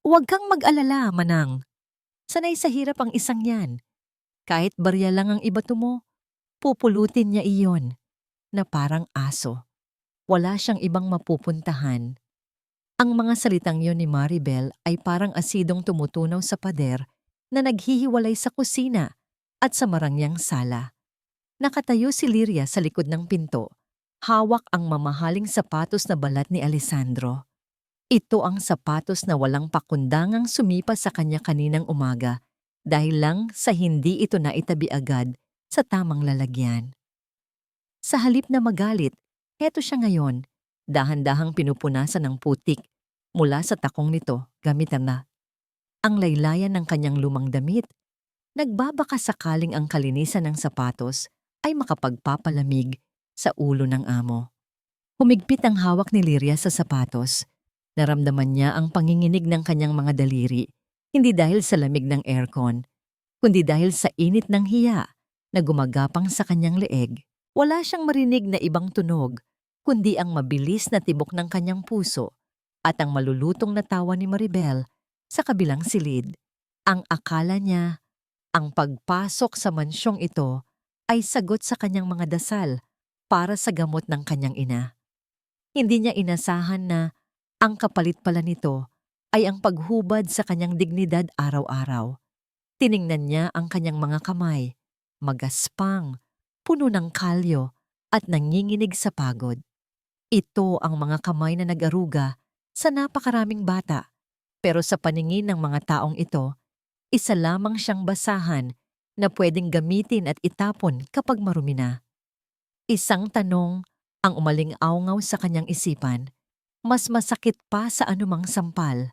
Huwag kang mag-alala, Manang. Sanay sa hirap ang isang yan. Kahit barya lang ang ibato mo, pupulutin niya iyon na parang aso. Wala siyang ibang mapupuntahan. Ang mga salitang yon ni Maribel ay parang asidong tumutunaw sa pader na naghihiwalay sa kusina at sa marangyang sala. Nakatayo si Liria sa likod ng pinto. Hawak ang mamahaling sapatos na balat ni Alessandro. Ito ang sapatos na walang pakundangang sumipa sa kanya kaninang umaga dahil lang sa hindi ito naitabi agad sa tamang lalagyan. Sa halip na magalit, heto siya ngayon, dahan-dahang pinupunasan ng putik mula sa takong nito gamit ang laylayan ng kanyang lumang damit. Nagbabaka sakaling ang kalinisan ng sapatos ay makapagpapalamig sa ulo ng amo. Humigpit ang hawak ni Liria sa sapatos. Naramdaman niya ang panginginig ng kanyang mga daliri, hindi dahil sa lamig ng aircon, kundi dahil sa init ng hiya na gumagapang sa kanyang leeg. Wala siyang marinig na ibang tunog, kundi ang mabilis na tibok ng kanyang puso at ang malulutong na tawa ni Maribel sa kabilang silid. Ang akala niya, ang pagpasok sa mansyong ito ay sagot sa kanyang mga dasal para sa gamot ng kanyang ina. Hindi niya inasahan na ang kapalit pala nito ay ang paghubad sa kanyang dignidad araw-araw. Tiningnan niya ang kanyang mga kamay, magaspang, puno ng kalyo at nanginginig sa pagod. Ito ang mga kamay na nag-aruga sa napakaraming bata, pero sa paningin ng mga taong ito, isa lamang siyang basahan na pwedeng gamitin at itapon kapag marumi na. Isang tanong ang umaling-awngaw sa kanyang isipan, mas masakit pa sa anumang sampal.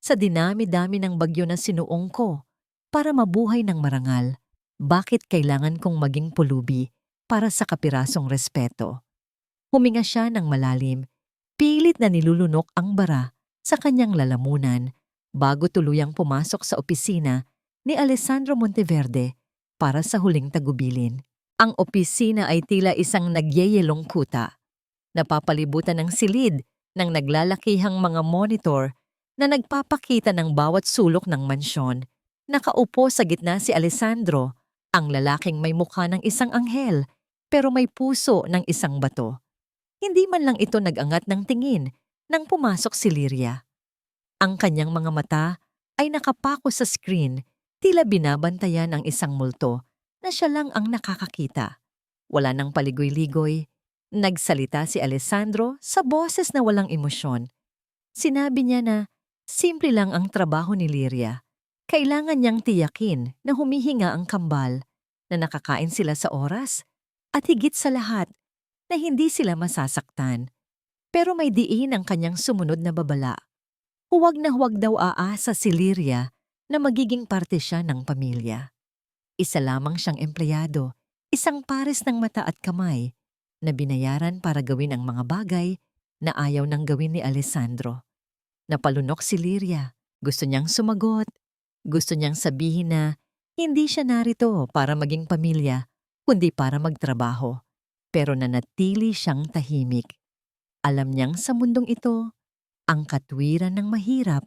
Sa dinami-dami ng bagyo na sinuong ko para mabuhay ng marangal, bakit kailangan kong maging pulubi para sa kapirasong respeto? Huminga siya ng malalim, pilit na nilulunok ang bara sa kanyang lalamunan bago tuluyang pumasok sa opisina ni Alessandro Monteverde para sa huling tagubilin. Ang opisina ay tila isang nagyeyelong kuta. Napapalibutan ng silid ng naglalakihang mga monitor na nagpapakita ng bawat sulok ng mansyon. Nakaupo sa gitna si Alessandro, ang lalaking may mukha ng isang anghel pero may puso ng isang bato. Hindi man lang ito nag-angat ng tingin nang pumasok si Liria. Ang kanyang mga mata ay nakapako sa screen, tila binabantayan ang isang multo na siya lang ang nakakakita. Wala nang paligoy-ligoy. Nagsalita si Alessandro sa boses na walang emosyon. Sinabi niya na simple lang ang trabaho ni Liria. Kailangan niyang tiyakin na humihinga ang kambal, na nakakain sila sa oras, at higit sa lahat, na hindi sila masasaktan. Pero may diin ang kanyang sumunod na babala. Huwag na huwag daw aasa si Liria na magiging parte siya ng pamilya. Isa lamang siyang empleyado, isang pares ng mata at kamay, na binayaran para gawin ang mga bagay na ayaw nang gawin ni Alessandro. Napalunok si Liria. Gusto niyang sumagot. Gusto niyang sabihin na hindi siya narito para maging pamilya, kundi para magtrabaho. Pero nanatili siyang tahimik. Alam niyang sa mundong ito, ang katwiran ng mahirap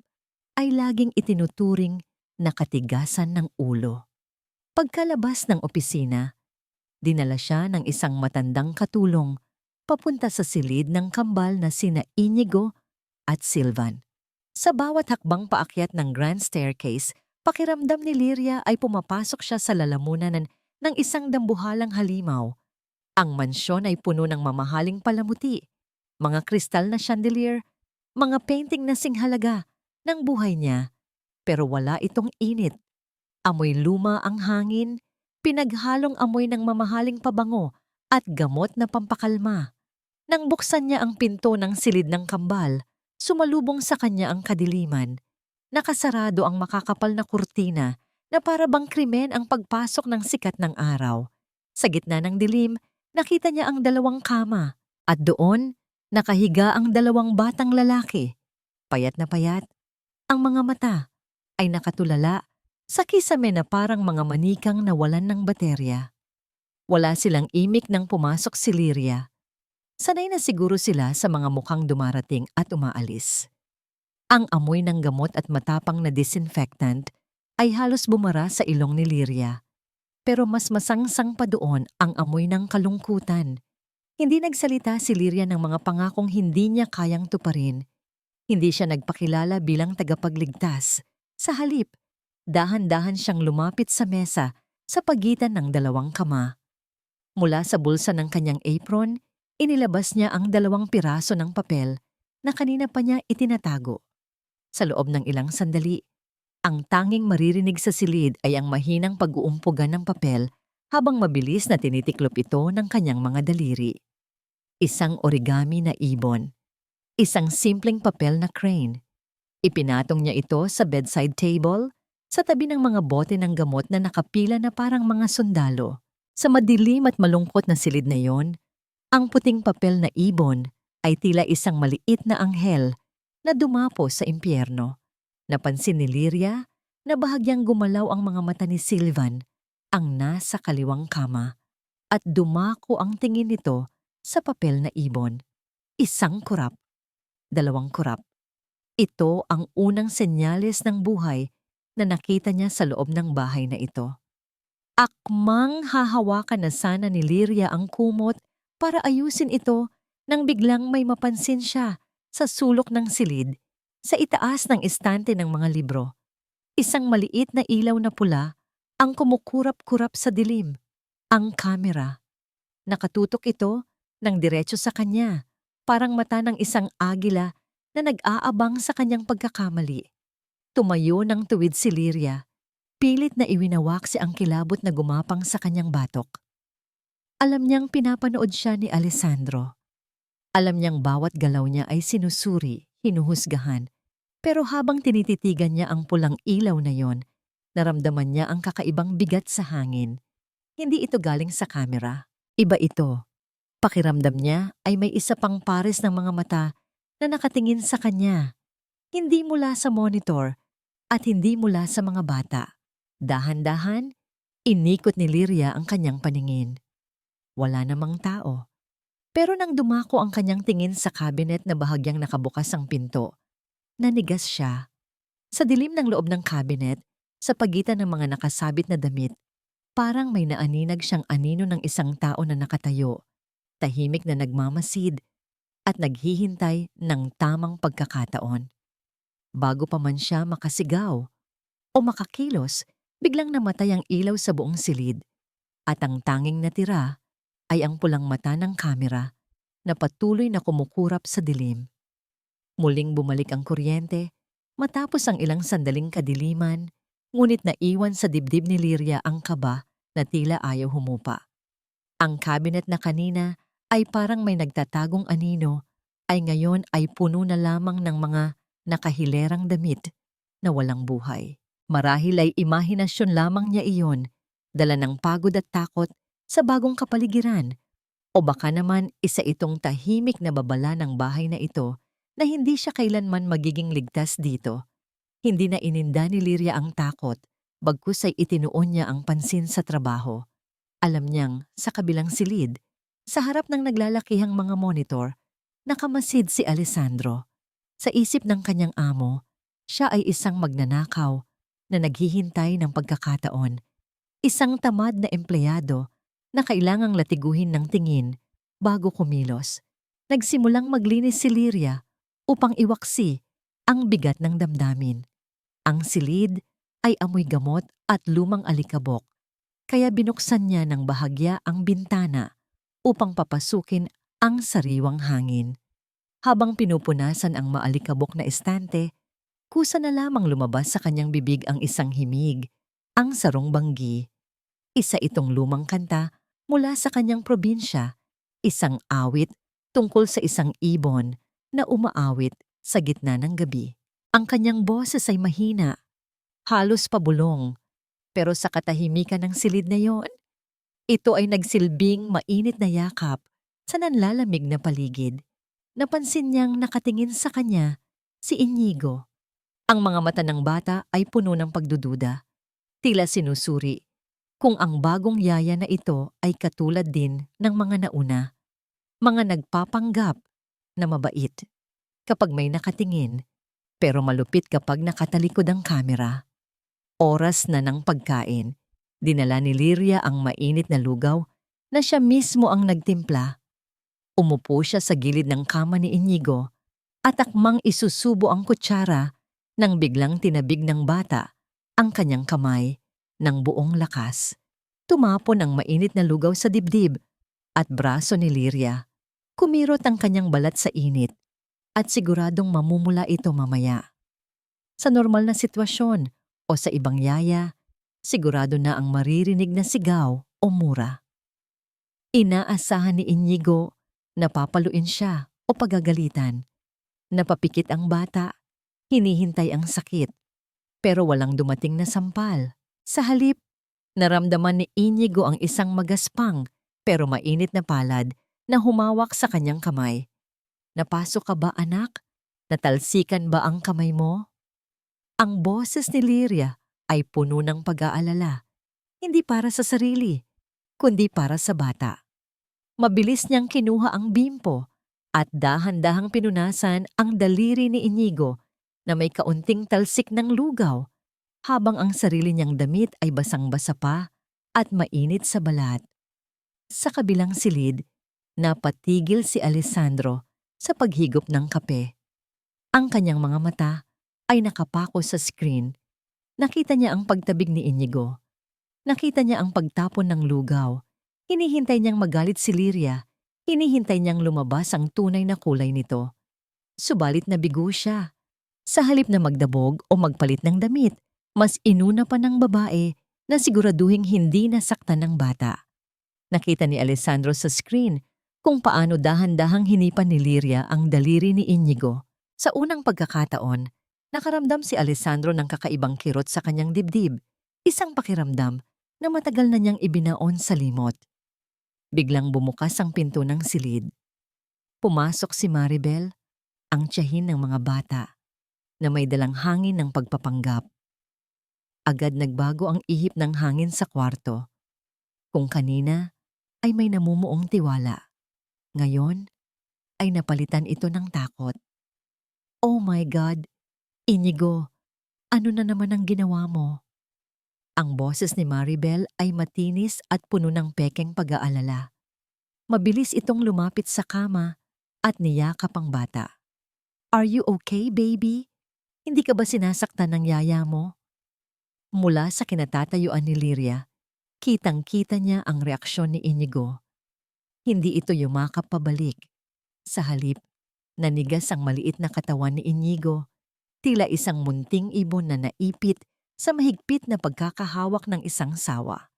ay laging itinuturing na katigasan ng ulo. Pagkalabas ng opisina, dinala siya ng isang matandang katulong papunta sa silid ng kambal na sina Inigo at Silvan. Sa bawat hakbang paakyat ng grand staircase, pakiramdam ni Liria ay pumapasok siya sa lalamunan ng isang dambuhalang halimaw. Ang mansyon ay puno ng mamahaling palamuti, mga kristal na chandelier, mga painting na singhalaga ng buhay niya, pero wala itong init. Amoy luma ang hangin, pinaghalong amoy ng mamahaling pabango at gamot na pampakalma. Nang buksan niya ang pinto ng silid ng kambal, sumalubong sa kanya ang kadiliman. Nakasarado ang makakapal na kurtina na para bang krimen ang pagpasok ng sikat ng araw. Sa gitna ng dilim, nakita niya ang dalawang kama at doon, nakahiga ang dalawang batang lalaki. Payat na payat, ang mga mata ay nakatulala sa kisame na parang mga manikang nawalan ng baterya. Wala silang imik nang pumasok si Liria. Sanay na siguro sila sa mga mukhang dumarating at umaalis. Ang amoy ng gamot at matapang na disinfectant ay halos bumara sa ilong ni Lyria. Pero mas masangsang pa doon ang amoy ng kalungkutan. Hindi nagsalita si Lyria ng mga pangakong hindi niya kayang tuparin. Hindi siya nagpakilala bilang tagapagligtas. Sa halip, dahan-dahan siyang lumapit sa mesa sa pagitan ng dalawang kama. Mula sa bulsa ng kanyang apron, inilabas niya ang 2 piraso ng papel na kanina pa niya itinatago. Sa loob ng ilang sandali, ang tanging maririnig sa silid ay ang mahinang pag-uumpugan ng papel habang mabilis na tinitiklop ito ng kanyang mga daliri. Isang origami na ibon. Isang simpleng papel na crane. Ipinatong niya ito sa bedside table, sa tabi ng mga bote ng gamot na nakapila na parang mga sundalo. Sa madilim at malungkot na silid na iyon, ang puting papel na ibon ay tila isang maliit na anghel na dumapo sa impyerno. Napansin ni Lyria na bahagyang gumalaw ang mga mata ni Sylvan, ang nasa kaliwang kama, at dumako ang tingin nito sa papel na ibon. Isang kurap, 2 kurap. Ito ang unang senyales ng buhay na nakita niya sa loob ng bahay na ito. Akmang hahawakan na sana ni Lyria ang kumot para ayusin ito nang biglang may mapansin siya sa sulok ng silid, sa itaas ng estante ng mga libro. Isang maliit na ilaw na pula ang kumukurap-kurap sa dilim. Ang kamera. Nakatutok ito ng diretso sa kanya, parang mata ng isang agila na nag-aabang sa kanyang pagkakamali. Tumayo ng tuwid si Lyria. Pilit na iwinawaksi ang kilabot na gumapang sa kanyang batok. Alam niyang pinapanood siya ni Alessandro. Alam niyang bawat galaw niya ay sinusuri, hinuhusgahan. Pero habang tinititigan niya ang pulang ilaw na yon, naramdaman niya ang kakaibang bigat sa hangin. Hindi ito galing sa kamera. Iba ito. Pakiramdam niya ay may isa pang pares ng mga mata na nakatingin sa kanya. Hindi mula sa monitor at hindi mula sa mga bata. Dahan-dahan, inikot ni Lyria ang kanyang paningin. Wala namang tao. Pero nang dumako ang kanyang tingin sa cabinet na bahagyang nakabukas ang pinto, nanigas siya. Sa dilim ng loob ng cabinet, sa pagitan ng mga nakasabit na damit, parang may naaninag siyang anino ng isang tao na nakatayo, tahimik na nagmamasid at naghihintay ng tamang pagkakataon. Bago pa man siya makasigaw o makakilos, biglang namatay ang ilaw sa buong silid at ang tanging natira ay ang pulang mata ng kamera na patuloy na kumukurap sa dilim. Muling bumalik ang kuryente matapos ang ilang sandaling kadiliman, ngunit naiwan sa dibdib ni Lyria ang kaba na tila ayaw humupa. Ang cabinet na kanina ay parang may nagtatagong anino ay ngayon ay puno na lamang ng mga nakahilerang damit na walang buhay. Marahil ay imahinasyon lamang niya iyon, dala ng pagod at takot sa bagong kapaligiran. O baka naman isa itong tahimik na babala ng bahay na ito na hindi siya kailanman magiging ligtas dito. Hindi na ininda ni Lyria ang takot, bagkus ay itinuon niya ang pansin sa trabaho. Alam niyang sa kabilang silid, sa harap ng naglalakihang mga monitor, nakamasid si Alessandro. Sa isip ng kanyang amo, siya ay isang magnanakaw na naghihintay ng pagkakataon. Isang tamad na empleyado na kailangang latiguhin ng tingin bago kumilos. Nagsimulang maglinis si Lyria upang iwaksi ang bigat ng damdamin. Ang silid ay amoy gamot at lumang alikabok, kaya binuksan niya ng bahagya ang bintana upang papasukin ang sariwang hangin. Habang pinupunasan ang maalikabok na estante, kusa na lamang lumabas sa kanyang bibig ang isang himig, ang sarong banggi. Isa itong lumang kanta mula sa kanyang probinsya, isang awit tungkol sa isang ibon na umaawit sa gitna ng gabi. Ang kanyang boses ay mahina, halos pabulong, pero sa katahimikan ng silid na yon, ito ay nagsilbing mainit na yakap sa nanlalamig na paligid. Napansin niyang nakatingin sa kanya si Inigo. Ang mga mata ng bata ay puno ng pagdududa. Tila sinusuri kung ang bagong yaya na ito ay katulad din ng mga nauna. Mga nagpapanggap na mabait. Kapag may nakatingin, pero malupit kapag nakatalikod ang kamera. Oras na ng pagkain. Dinala ni Liria ang mainit na lugaw na siya mismo ang nagtimpla. Umupo siya sa gilid ng kama ni Inigo at akmang isusubo ang kutsara nang biglang tinabig ng bata ang kanyang kamay ng buong lakas. Tumapon ang mainit na lugaw sa dibdib at braso ni Liria. Kumirot ang kanyang balat sa init at siguradong mamumula ito mamaya. Sa normal na sitwasyon o sa ibang yaya, sigurado na ang maririnig na sigaw o mura. Inaasahan ni Inigo na papaluin siya o pagagalitan. Napapikit ang bata, hinihintay ang sakit, pero walang dumating na sampal. Sa halip, naramdaman ni Inigo ang isang magaspang pero mainit na palad na humawak sa kanyang kamay. Napasok ka ba, anak? Natalsikan ba ang kamay mo? Ang boses ni Liria ay puno ng pag-aalala, hindi para sa sarili, kundi para sa bata. Mabilis niyang kinuha ang bimpo at dahan-dahang pinunasan ang daliri ni Inigo na may kaunting talsik ng lugaw habang ang sarili niyang damit ay basang-basa pa at mainit sa balat. Sa kabilang silid, napatigil si Alessandro sa paghigop ng kape. Ang kanyang mga mata ay nakapako sa screen. Nakita niya ang pagtabig ni Inigo. Nakita niya ang pagtapon ng lugaw. Hinihintay niyang magalit si Liria. Hinihintay niyang lumabas ang tunay na kulay nito. Subalit nabigo siya. Sa halip na magdabog o magpalit ng damit, mas inuna pa ng babae na siguraduhing hindi nasaktan ng bata. Nakita ni Alessandro sa screen kung paano dahan-dahang hinipan ni Liria ang daliri ni Inigo. Sa unang pagkakataon, nakaramdam si Alessandro ng kakaibang kirot sa kanyang dibdib, isang pakiramdam na matagal na niyang ibinaon sa limot. Biglang bumukas ang pinto ng silid. Pumasok si Maribel, ang tiyahin ng mga bata, na may dalang hangin ng pagpapanggap. Agad nagbago ang ihip ng hangin sa kwarto. Kung kanina ay may namumuong tiwala, ngayon ay napalitan ito ng takot. Oh my God! Inigo, ano na naman ang ginawa mo? Ang boses ni Maribel ay matinis at puno ng pekeng pag-aalala. Mabilis itong lumapit sa kama at niyakap ang bata. Are you okay, baby? Hindi ka ba sinasaktan ng yaya mo? Mula sa kinatatayuan ni Liria, kitang-kita niya ang reaksyon ni Inigo. Hindi ito yumakap pabalik. Sa halip, nanigas ang maliit na katawan ni Inigo, tila isang munting ibon na naipit sa mahigpit na pagkakahawak ng isang sawa.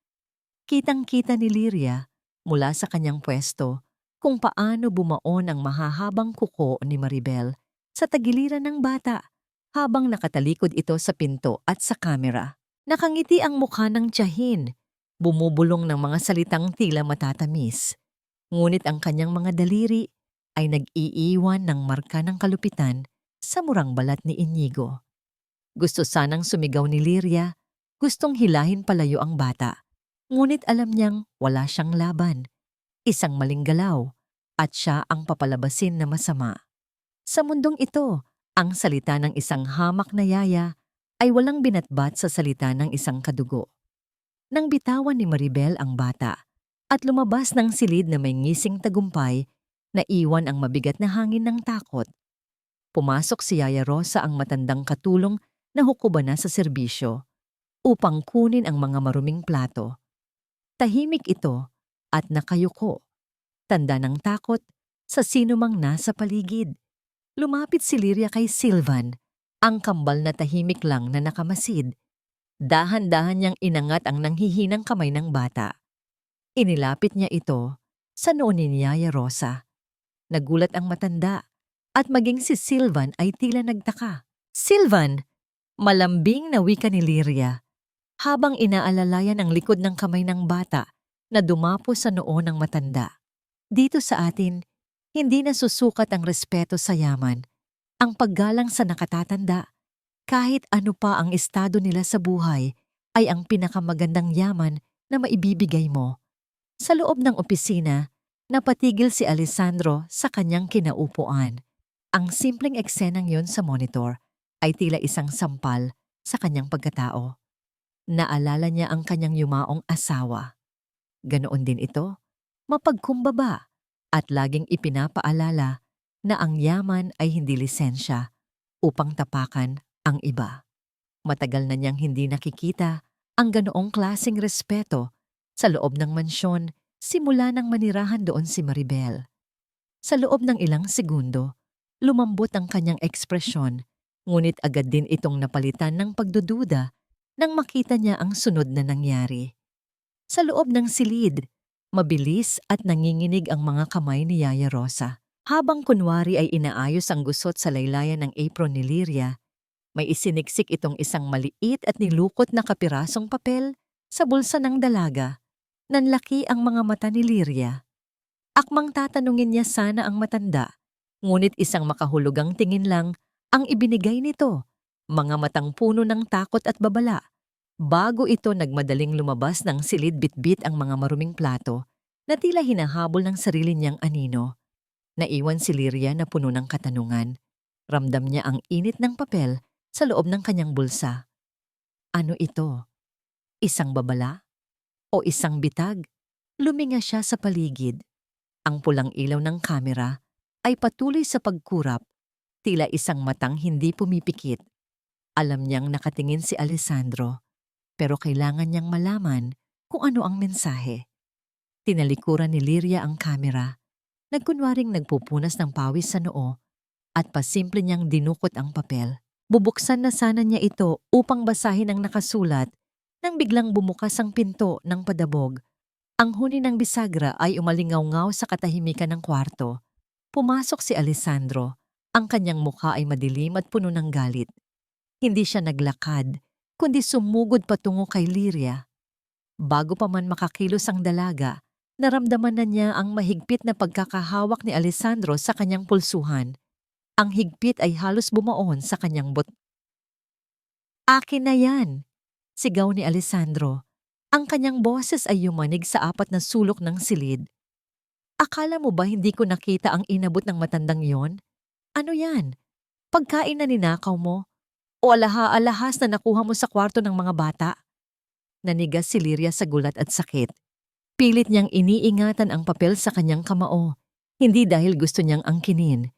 Kitang-kita ni Liria mula sa kanyang pwesto kung paano bumaon ang mahahabang kuko ni Maribel sa tagiliran ng bata habang nakatalikod ito sa pinto at sa kamera. Nakangiti ang mukha ng tiyahin, bumubulong ng mga salitang tila matatamis. Ngunit ang kanyang mga daliri ay nag-iiwan ng marka ng kalupitan sa murang balat ni Inigo. Gusto sanang sumigaw ni Liria, gustong hilahin palayo ang bata. Ngunit alam niyang wala siyang laban. Isang maling galaw at siya ang papalabasin na masama. Sa mundong ito, ang salita ng isang hamak na yaya ay walang binatbat sa salita ng isang kadugo. Nang bitawan ni Maribel ang bata at lumabas ng silid na may ngising tagumpay, naiwan ang mabigat na hangin ng takot. Pumasok si Yaya Rosa, ang matandang katulong na hukuban na sa serbisyo, upang kunin ang mga maruming plato. Tahimik ito at nakayuko, tanda ng takot sa sinumang nasa paligid. Lumapit si Liria kay Silvan, ang kambal na tahimik lang na nakamasid. Dahan-dahan niyang inangat ang nanghihinang kamay ng bata. Inilapit niya ito sa noo ni Yaya Rosa. Nagulat ang matanda at maging si Silvan ay tila nagtaka. Silvan! Malambing na wika ni Liria habang inaalalayan ang likod ng kamay ng bata na dumapo sa noo ng matanda. Dito sa atin, hindi nasusukat ang respeto sa yaman, ang paggalang sa nakatatanda. Kahit ano pa ang estado nila sa buhay ay ang pinakamagandang yaman na maibibigay mo. Sa loob ng opisina, napatigil si Alessandro sa kanyang kinaupuan. Ang simpleng eksenang yon sa monitor ay tila isang sampal sa kanyang pagkatao. Naalala niya ang kanyang yumaong asawa. Ganoon din ito, mapagkumbaba at laging ipinapaalala na ang yaman ay hindi lisensya upang tapakan ang iba. Matagal na niyang hindi nakikita ang ganoong klaseng respeto sa loob ng mansyon simula nang manirahan doon si Maribel. Sa loob ng ilang segundo, lumambot ang kanyang ekspresyon, ngunit agad din itong napalitan ng pagdududa nang makita niya ang sunod na nangyari. Sa loob ng silid, mabilis at nanginginig ang mga kamay ni Yaya Rosa. Habang kunwari ay inaayos ang gusot sa laylayan ng apron ni Lyria, may isiniksik itong isang maliit at nilukot na kapirasong papel sa bulsa ng dalaga. Nanlaki ang mga mata ni Lyria. Akmang tatanungin niya sana ang matanda, ngunit isang makahulugang tingin lang ang ibinigay nito, mga matang puno ng takot at babala. Bago ito nagmadaling lumabas ng silid bitbit ang mga maruming plato na tila hinahabol ng sarili niyang anino. Naiwan si Lyria na puno ng katanungan. Ramdam niya ang init ng papel sa loob ng kanyang bulsa. Ano ito? Isang babala? O isang bitag? Luminga siya sa paligid. Ang pulang ilaw ng kamera ay patuloy sa pagkurap, tila isang matang hindi pumipikit. Alam niyang nakatingin si Alessandro, pero kailangan niyang malaman kung ano ang mensahe. Tinalikuran ni Lyria ang kamera, nagkunwaring nagpupunas ng pawis sa noo at pasimple niyang dinukot ang papel. Bubuksan na sana niya ito upang basahin ang nakasulat nang biglang bumukas ang pinto ng padabog. Ang huni ng bisagra ay umalingaw-ngaw sa katahimikan ng kwarto. Pumasok si Alessandro. Ang kanyang mukha ay madilim at puno ng galit. Hindi siya naglakad, kundi sumugod patungo kay Lyria. Bago pa man makakilos ang dalaga, naramdaman na niya ang mahigpit na pagkakahawak ni Alessandro sa kanyang pulsuhan. Ang higpit ay halos bumaon sa kanyang "Akin na yan!" Sigaw ni Alessandro. Ang kanyang boses ay yumanig sa apat na sulok ng silid. Akala mo ba hindi ko nakita ang inabot ng matandang yon? Ano yan? Pagkain na ninakaw mo? O alaha-alahas na nakuha mo sa kwarto ng mga bata? Nanigas si Lyria sa gulat at sakit. Pilit niyang iniingatan ang papel sa kanyang kamao, hindi dahil gusto niyang angkinin,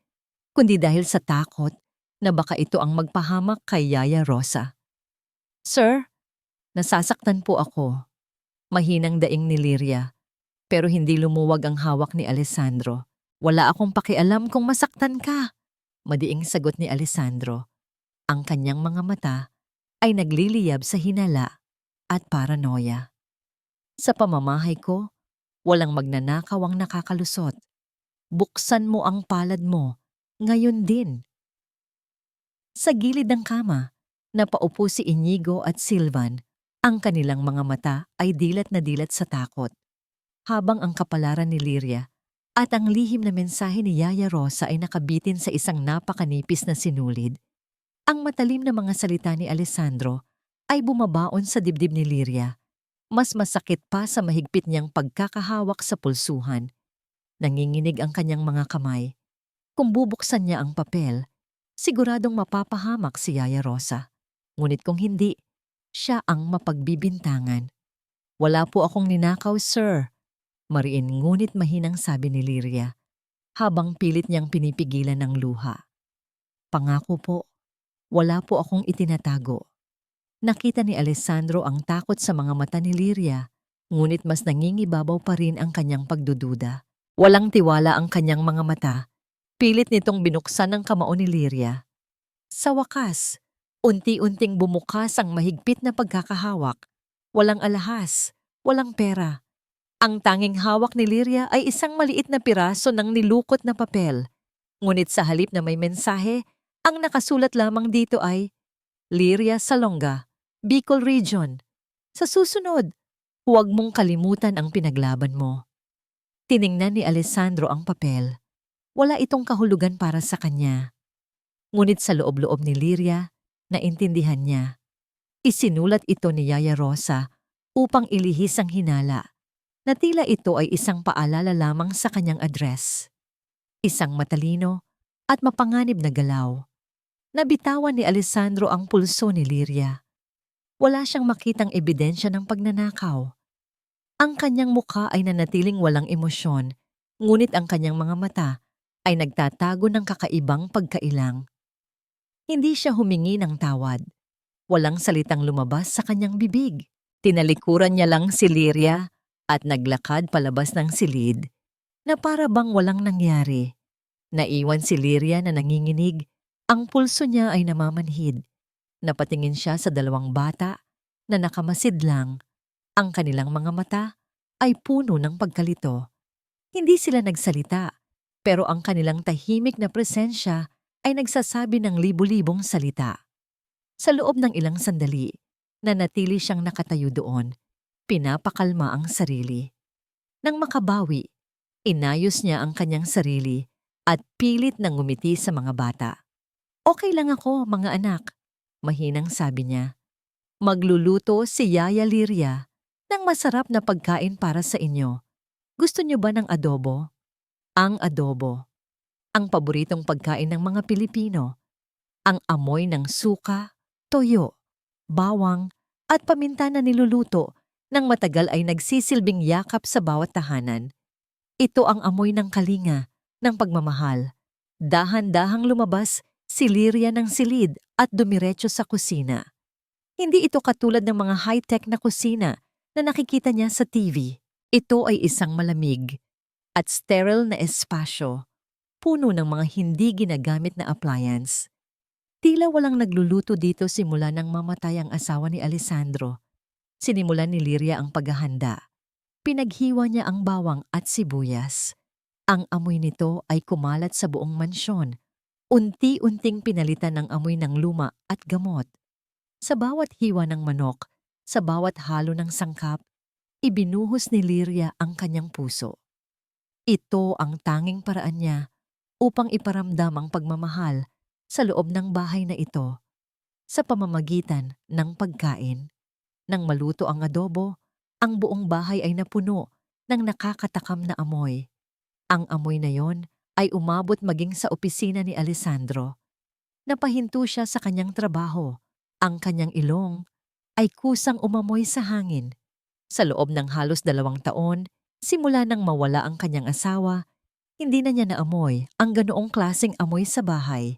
kundi dahil sa takot na baka ito ang magpahamak kay Yaya Rosa. "Sir, nasasaktan po ako." Mahinang daing ni Lyria, pero hindi lumuwag ang hawak ni Alessandro. "Wala akong pakialam kung masaktan ka," madiing sagot ni Alessandro. Ang kanyang mga mata ay nagliliyab sa hinala at paranoia. "Sa pamamahay ko, walang magnanakaw ang nakakalusot. Buksan mo ang palad mo, ngayon din." Sa gilid ng kama, napaupo si Inigo at Silvan. Ang kanilang mga mata ay dilat na dilat sa takot. Habang ang kapalaran ni Lyria at ang lihim na mensahe ni Yaya Rosa ay nakabitin sa isang napakanipis na sinulid, ang matalim na mga salita ni Alessandro ay bumabaon sa dibdib ni Lyria. Mas masakit pa sa mahigpit niyang pagkakahawak sa pulsuhan. Nanginginig ang kanyang mga kamay. Kung bubuksan niya ang papel, siguradong mapapahamak si Yaya Rosa. Ngunit kung hindi, siya ang mapagbibintangan. "Wala po akong ninakaw, sir," mariin ngunit mahinang sabi ni Lyria, habang pilit niyang pinipigilan ng luha. "Pangako po, wala po akong itinatago." Nakita ni Alessandro ang takot sa mga mata ni Lyria, ngunit mas nangingibabaw pa rin ang kanyang pagdududa. Walang tiwala ang kanyang mga mata. Pilit nitong binuksan ang kamao ni Lyria. Sa wakas, unti-unting bumukas ang mahigpit na pagkakahawak. Walang alahas, walang pera. Ang tanging hawak ni Lyria ay isang maliit na piraso ng nilukot na papel. Ngunit sa halip na may mensahe, ang nakasulat lamang dito ay Lyria Salonga, Bicol Region. Sa susunod, huwag mong kalimutan ang pinaglaban mo. Tiningnan ni Alessandro ang papel. Wala itong kahulugan para sa kanya. Ngunit sa loob-loob ni Lyria, naintindihan niya. Isinulat ito ni Yaya Rosa upang ilihis ang hinala na tila ito ay isang paalala lamang sa kanyang address. Isang matalino at mapanganib na galaw. Nabitawan ni Alessandro ang pulso ni Liria. Wala siyang makitang ebidensya ng pagnanakaw. Ang kanyang mukha ay nanatiling walang emosyon, ngunit ang kanyang mga mata ay nagtatago ng kakaibang pagkailang. Hindi siya humingi ng tawad. Walang salitang lumabas sa kanyang bibig. Tinalikuran niya lang si Liria at naglakad palabas ng silid na para bang walang nangyari. Naiwan si Liria na nanginginig. Ang pulso niya ay namamanhid. Napatingin siya sa dalawang bata na nakamasid lang. Ang kanilang mga mata ay puno ng pagkalito. Hindi sila nagsalita, pero ang kanilang tahimik na presensya ay nagsasabi ng libu-libong salita. Sa loob ng ilang sandali, nanatili siyang nakatayo doon. Pinapakalma ang sarili. Nang makabawi, inayos niya ang kanyang sarili at pilit nang ngumiti sa mga bata. "Okay lang ako, mga anak," mahinang sabi niya. "Magluluto si Yaya Liria ng masarap na pagkain para sa inyo. Gusto niyo ba ng adobo?" Ang adobo, ang paboritong pagkain ng mga Pilipino. Ang amoy ng suka, toyo, bawang at paminta na niluluto ng matagal ay nagsisilbing yakap sa bawat tahanan. Ito ang amoy ng kalinga, ng pagmamahal. Dahan-dahang lumabas si Liria ng silid at dumiretso sa kusina. Hindi ito katulad ng mga high-tech na kusina na nakikita niya sa TV. Ito ay isang malamig at sterile na espasyo, puno ng mga hindi ginagamit na appliance. Tila walang nagluluto dito simula nang mamatay ang asawa ni Alessandro. Sinimulan ni Liria ang paghahanda. Pinaghiwa niya ang bawang at sibuyas. Ang amoy nito ay kumalat sa buong mansyon. Unti-unting pinalitan ng amoy ng luma at gamot. Sa bawat hiwa ng manok, sa bawat halo ng sangkap, ibinuhos ni Liria ang kanyang puso. Ito ang tanging paraan niya upang iparamdam ang pagmamahal sa loob ng bahay na ito, sa pamamagitan ng pagkain. Nang maluto ang adobo, ang buong bahay ay napuno ng nakakatakam na amoy. Ang amoy na yon ay umabot maging sa opisina ni Alessandro. Napahinto siya sa kanyang trabaho. Ang kanyang ilong ay kusang umamoy sa hangin. Sa loob ng halos 2 taon, simula nang mawala ang kanyang asawa, hindi na niya naamoy ang ganoong klaseng amoy sa bahay.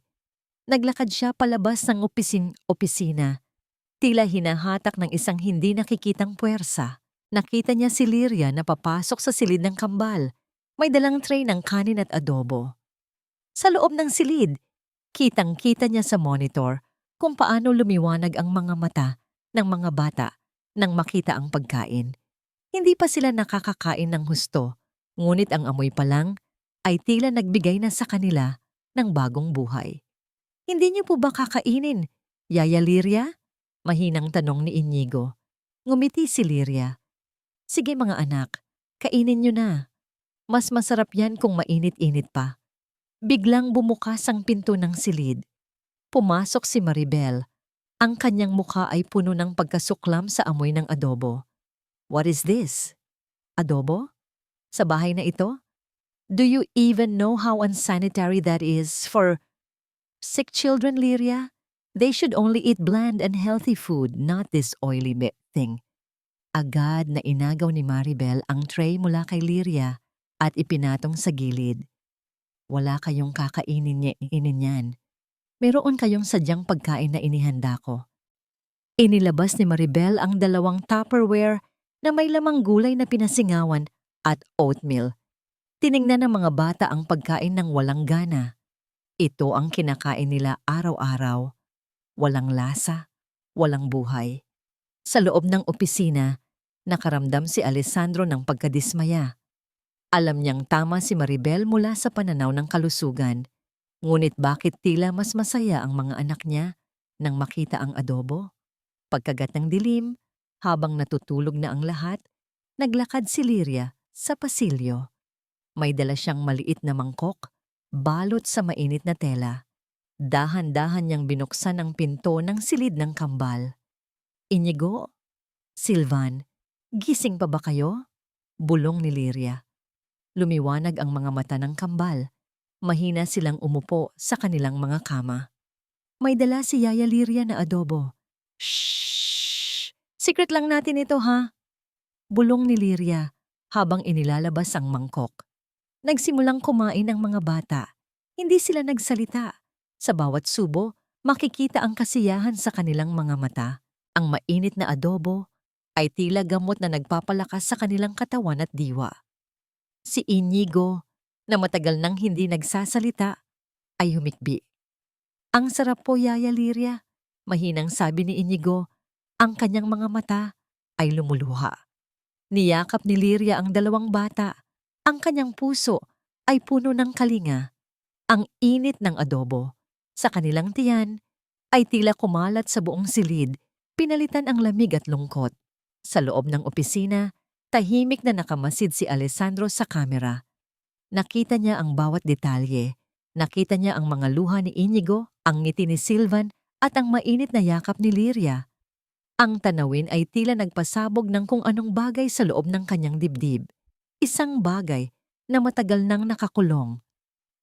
Naglakad siya palabas ng opisina. Tila hinahatak ng isang hindi nakikitang puwersa. Nakita niya si Liria na papasok sa silid ng kambal. May dalang tray ng kanin at adobo. Sa loob ng silid, kitang-kita niya sa monitor kung paano lumiwanag ang mga mata ng mga bata nang makita ang pagkain. Hindi pa sila nakakakain ng husto, ngunit ang amoy pa lang ay tila nagbigay na sa kanila ng bagong buhay. "Hindi niyo po ba kakainin, Yaya Liria?" Mahinang tanong ni Inigo. Ngumiti si Liria. "Sige mga anak, kainin niyo na. Mas masarap yan kung mainit-init pa." Biglang bumukas ang pinto ng silid. Pumasok si Maribel. Ang kanyang mukha ay puno ng pagkasuklam sa amoy ng adobo. "What is this? Adobo? Sa bahay na ito? Do you even know how unsanitary that is for sick children, Liria? They should only eat bland and healthy food, not this oily thing." Agad na inagaw ni Maribel ang tray mula kay Liria at ipinatong sa gilid. "Wala kayong kakainin yan. Meron kayong sadyang pagkain na inihanda ko." Inilabas ni Maribel ang 2 Tupperware na may lamang gulay na pinasingawan at oatmeal. Tiningnan ng mga bata ang pagkain ng walang gana. Ito ang kinakain nila araw-araw. Walang lasa, walang buhay. Sa loob ng opisina, nakaramdam si Alessandro ng pagkadismaya. Alam niyang tama si Maribel mula sa pananaw ng kalusugan. Ngunit bakit tila mas masaya ang mga anak niya nang makita ang adobo? Pagkagat ng dilim, habang natutulog na ang lahat, naglakad si Liria sa pasilyo. May dala siyang maliit na mangkok, balot sa mainit na tela. Dahan-dahan niyang binuksan ang pinto ng silid ng kambal. "Inigo, Silvan, gising pa ba kayo?" Bulong ni Liria. Lumiwanag ang mga mata ng kambal. Mahina silang umupo sa kanilang mga kama. May dala si Yaya Liria na adobo. Shhh! Secret lang natin ito ha, bulong ni Liria habang inilalabas ang mangkok. Nagsimulang kumain ang mga bata. Hindi sila nagsalita. Sa bawat subo, makikita ang kasiyahan sa kanilang mga mata. Ang mainit na adobo ay tila gamot na nagpapalakas sa kanilang katawan at diwa. Si Inigo, na matagal nang hindi nagsasalita, ay humikbi. Ang sarap po, Yaya Liria, mahinang sabi ni Inigo. Ang kanyang mga mata ay lumuluha. Niyakap ni Liria ang dalawang bata. Ang kanyang puso ay puno ng kalinga. Ang init ng adobo sa kanilang tiyan ay tila kumalat sa buong silid, pinalitan ang lamig at lungkot. Sa loob ng opisina, tahimik na nakamasid si Alessandro sa kamera. Nakita niya ang bawat detalye. Nakita niya ang mga luha ni Inigo, ang ngiti ni Silvan at ang mainit na yakap ni Liria. Ang tanawin ay tila nagpasabog ng kung anong bagay sa loob ng kanyang dibdib. Isang bagay na matagal nang nakakulong.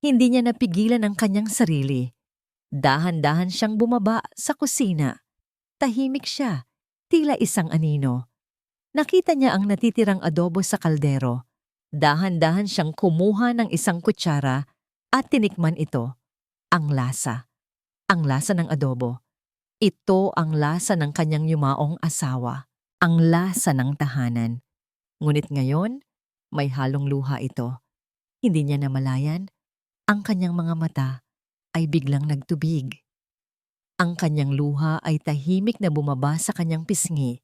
Hindi niya napigilan ang kanyang sarili. Dahan-dahan siyang bumaba sa kusina. Tahimik siya, tila isang anino. Nakita niya ang natitirang adobo sa kaldero. Dahan-dahan siyang kumuha ng isang kutsara at tinikman ito. Ang lasa. Ang lasa ng adobo. Ito ang lasa ng kanyang yumaong asawa. Ang lasa ng tahanan. Ngunit ngayon, may halong luha ito. Hindi niya namalayan, ang kanyang mga mata ay biglang nagtubig. Ang kanyang luha ay tahimik na bumaba sa kanyang pisngi,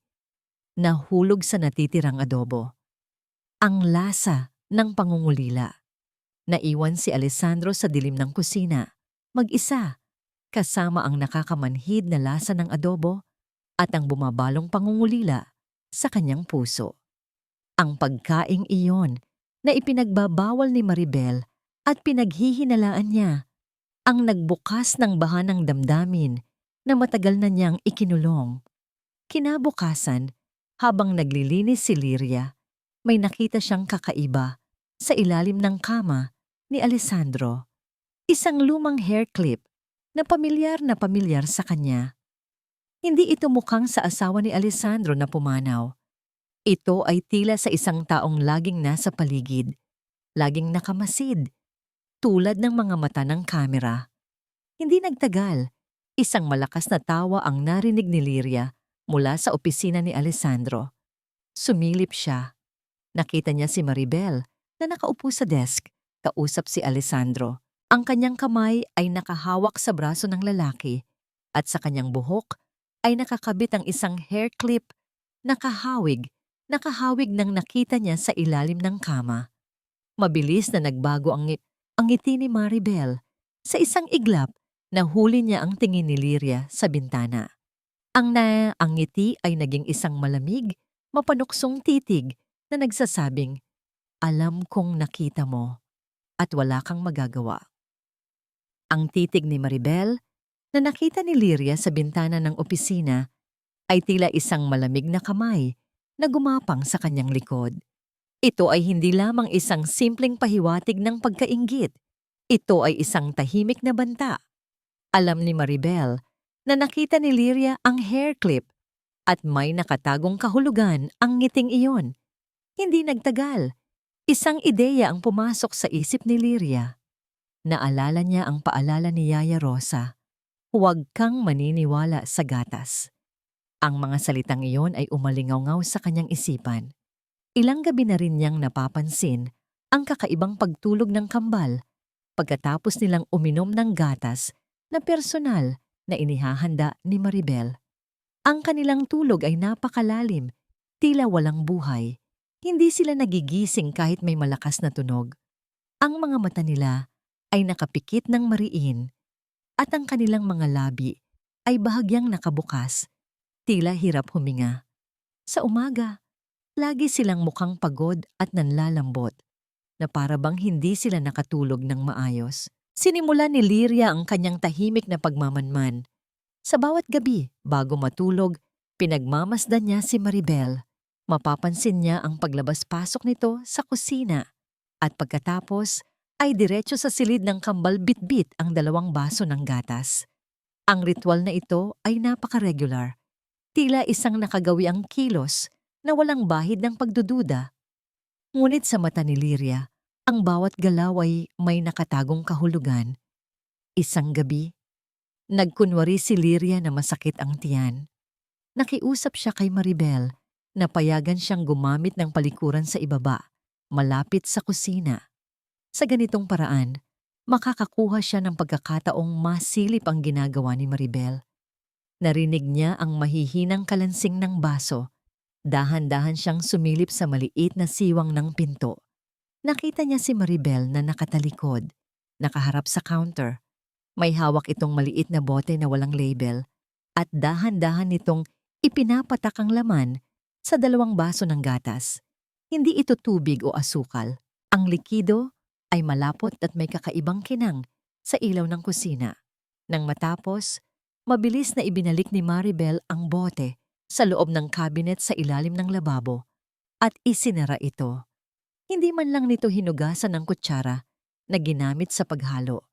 nahulog sa natitirang adobo. Ang lasa ng pangungulila. Naiwan si Alessandro sa dilim ng kusina, mag-isa, kasama ang nakakamanhid na lasa ng adobo at ang bumabalong pangungulila sa kanyang puso. Ang pagkaing iyon na ipinagbabawal ni Maribel at pinaghihinalaan niya ang nagbukas ng bahanang damdamin na matagal na niyang ikinulong. Kinabukasan, habang naglilinis si Liria, may nakita siyang kakaiba sa ilalim ng kama ni Alessandro. Isang lumang hair clip na pamilyar sa kanya. Hindi ito mukhang sa asawa ni Alessandro na pumanaw. Ito ay tila sa isang taong laging nasa paligid, laging nakamasid, tulad ng mga mata ng kamera. Hindi nagtagal, isang malakas na tawa ang narinig ni Liria mula sa opisina ni Alessandro. Sumilip siya. Nakita niya si Maribel na nakaupo sa desk, kausap si Alessandro. Ang kanyang kamay ay nakahawak sa braso ng lalaki at sa kanyang buhok ay nakakabit ang isang hair clip na nakahawig nang nakita niya sa ilalim ng kama. Mabilis na nagbago ang ngiti ni Maribel. Sa isang iglap, nahuli niya ang tingin ni Liria sa bintana. Ang ngiti ay naging isang malamig, mapanuksong titig na nagsasabing, "Alam kong nakita mo at wala kang magagawa." Ang titig ni Maribel na nakita ni Liria sa bintana ng opisina ay tila isang malamig na kamay na gumapang sa kanyang likod. Ito ay hindi lamang isang simpleng pahiwatig ng pagkainggit. Ito ay isang tahimik na banta. Alam ni Maribel na nakita ni Liria ang hair clip at may nakatagong kahulugan ang ngiting iyon. Hindi nagtagal. Isang ideya ang pumasok sa isip ni Liria. Naalala niya ang paalala ni Yaya Rosa, "Huwag kang maniniwala sa gatas." Ang mga salitang iyon ay umalingaw sa kanyang isipan. Ilang gabi na rin niyang napapansin ang kakaibang pagtulog ng kambal pagkatapos nilang uminom ng gatas na personal na inihahanda ni Maribel. Ang kanilang tulog ay napakalalim, tila walang buhay. Hindi sila nagigising kahit may malakas na tunog. Ang mga mata nila ay nakapikit ng mariin at ang kanilang mga labi ay bahagyang nakabukas, tila hirap huminga. Sa umaga, lagi silang mukhang pagod at nanlalambot, na para bang hindi sila nakatulog ng maayos. Sinimula ni Liria ang kanyang tahimik na pagmamanman. Sa bawat gabi, bago matulog, pinagmamasdan niya si Maribel. Mapapansin niya ang paglabas-pasok nito sa kusina at pagkatapos ay diretso sa silid ng kambal bitbit ang 2 baso ng gatas. Ang ritual na ito ay napaka-regular. Tila isang nakagawiang kilos na walang bahid ng pagdududa. Ngunit sa mata ni Lyria, ang bawat galaw ay may nakatagong kahulugan. Isang gabi, nagkunwari si Lyria na masakit ang tiyan. Nakiusap siya kay Maribel na payagan siyang gumamit ng palikuran sa ibaba, malapit sa kusina. Sa ganitong paraan, makakakuha siya ng pagkakataong masilip ang ginagawa ni Maribel. Narinig niya ang mahihinang kalansing ng baso. Dahan-dahan siyang sumilip sa maliit na siwang ng pinto. Nakita niya si Maribel na nakatalikod, nakaharap sa counter. May hawak itong maliit na bote na walang label at dahan-dahan nitong ipinapatak ang laman sa 2 baso ng gatas. Hindi ito tubig o asukal. Ang likido ay malapot at may kakaibang kinang sa ilaw ng kusina. Nang matapos, mabilis na ibinalik ni Maribel ang bote sa loob ng cabinet sa ilalim ng lababo at isinara ito. Hindi man lang nito hinugasan ng kutsara na ginamit sa paghalo.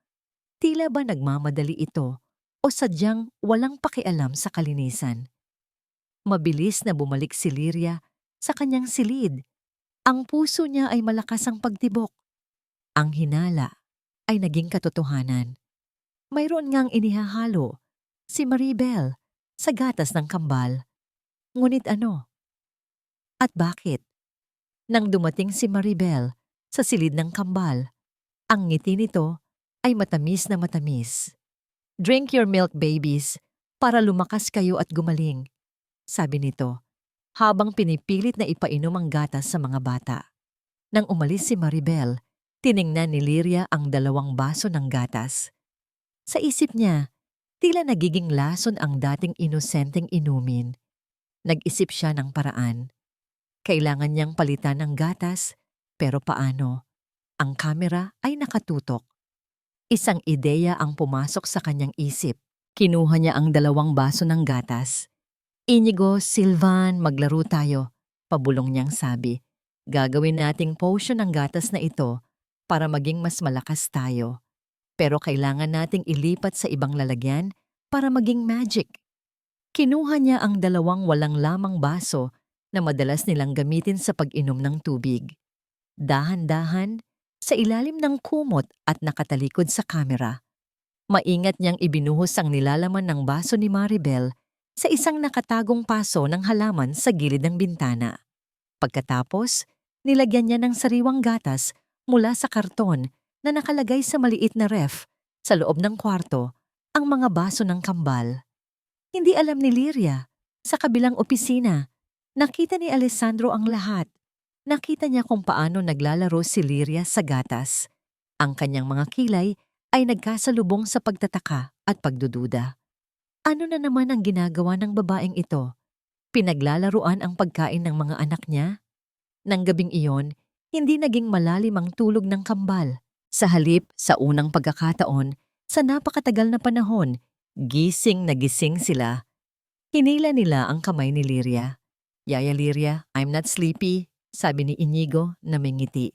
Tila ba nagmamadali ito o sadyang walang pakialam sa kalinisan? Mabilis na bumalik si Lyria sa kanyang silid. Ang puso niya ay malakas ang pagtibok. Ang hinala ay naging katotohanan. Mayroon ngang inihahalo si Maribel sa gatas ng kambal. Ngunit ano? At bakit? Nang dumating si Maribel sa silid ng kambal, ang ngiti nito ay matamis na matamis. "Drink your milk, babies, para lumakas kayo at gumaling," sabi nito, habang pinipilit na ipainom ang gatas sa mga bata. Nang umalis si Maribel, tiningnan ni Lyria ang 2 baso ng gatas. Sa isip niya, tila nagiging lason ang dating inosenteng inumin. Nag-isip siya ng paraan. Kailangan niyang palitan ang gatas, pero paano? Ang kamera ay nakatutok. Isang ideya ang pumasok sa kanyang isip. Kinuha niya ang 2 baso ng gatas. "Inigo, Silvan, maglaro tayo," pabulong niyang sabi. "Gagawin nating potion ng gatas na ito para maging mas malakas tayo. Pero kailangan nating ilipat sa ibang lalagyan para maging magic." Kinuha niya ang 2 walang lamang baso na madalas nilang gamitin sa pag-inom ng tubig. Dahan-dahan, sa ilalim ng kumot at nakatalikod sa kamera, maingat niyang ibinuhos ang nilalaman ng baso ni Maribel sa isang nakatagong paso ng halaman sa gilid ng bintana. Pagkatapos, nilagyan niya ng sariwang gatas mula sa karton na nakalagay sa maliit na ref sa loob ng kwarto ang mga baso ng kambal. Hindi alam ni Lyria, sa kabilang opisina, nakita ni Alessandro ang lahat. Nakita niya kung paano naglalaro si Lyria sa gatas. Ang kanyang mga kilay ay nagkasalubong sa pagtataka at pagdududa. Ano na naman ang ginagawa ng babaeng ito? Pinaglalaruan ang pagkain ng mga anak niya? Nang gabing iyon, hindi naging malalim ang tulog ng kambal. Sa halip, sa unang pagkakataon, sa napakatagal na panahon, gising na gising sila. Hinila nila ang kamay ni Lyria. "Yaya Lyria, I'm not sleepy," sabi ni Inigo na may ngiti.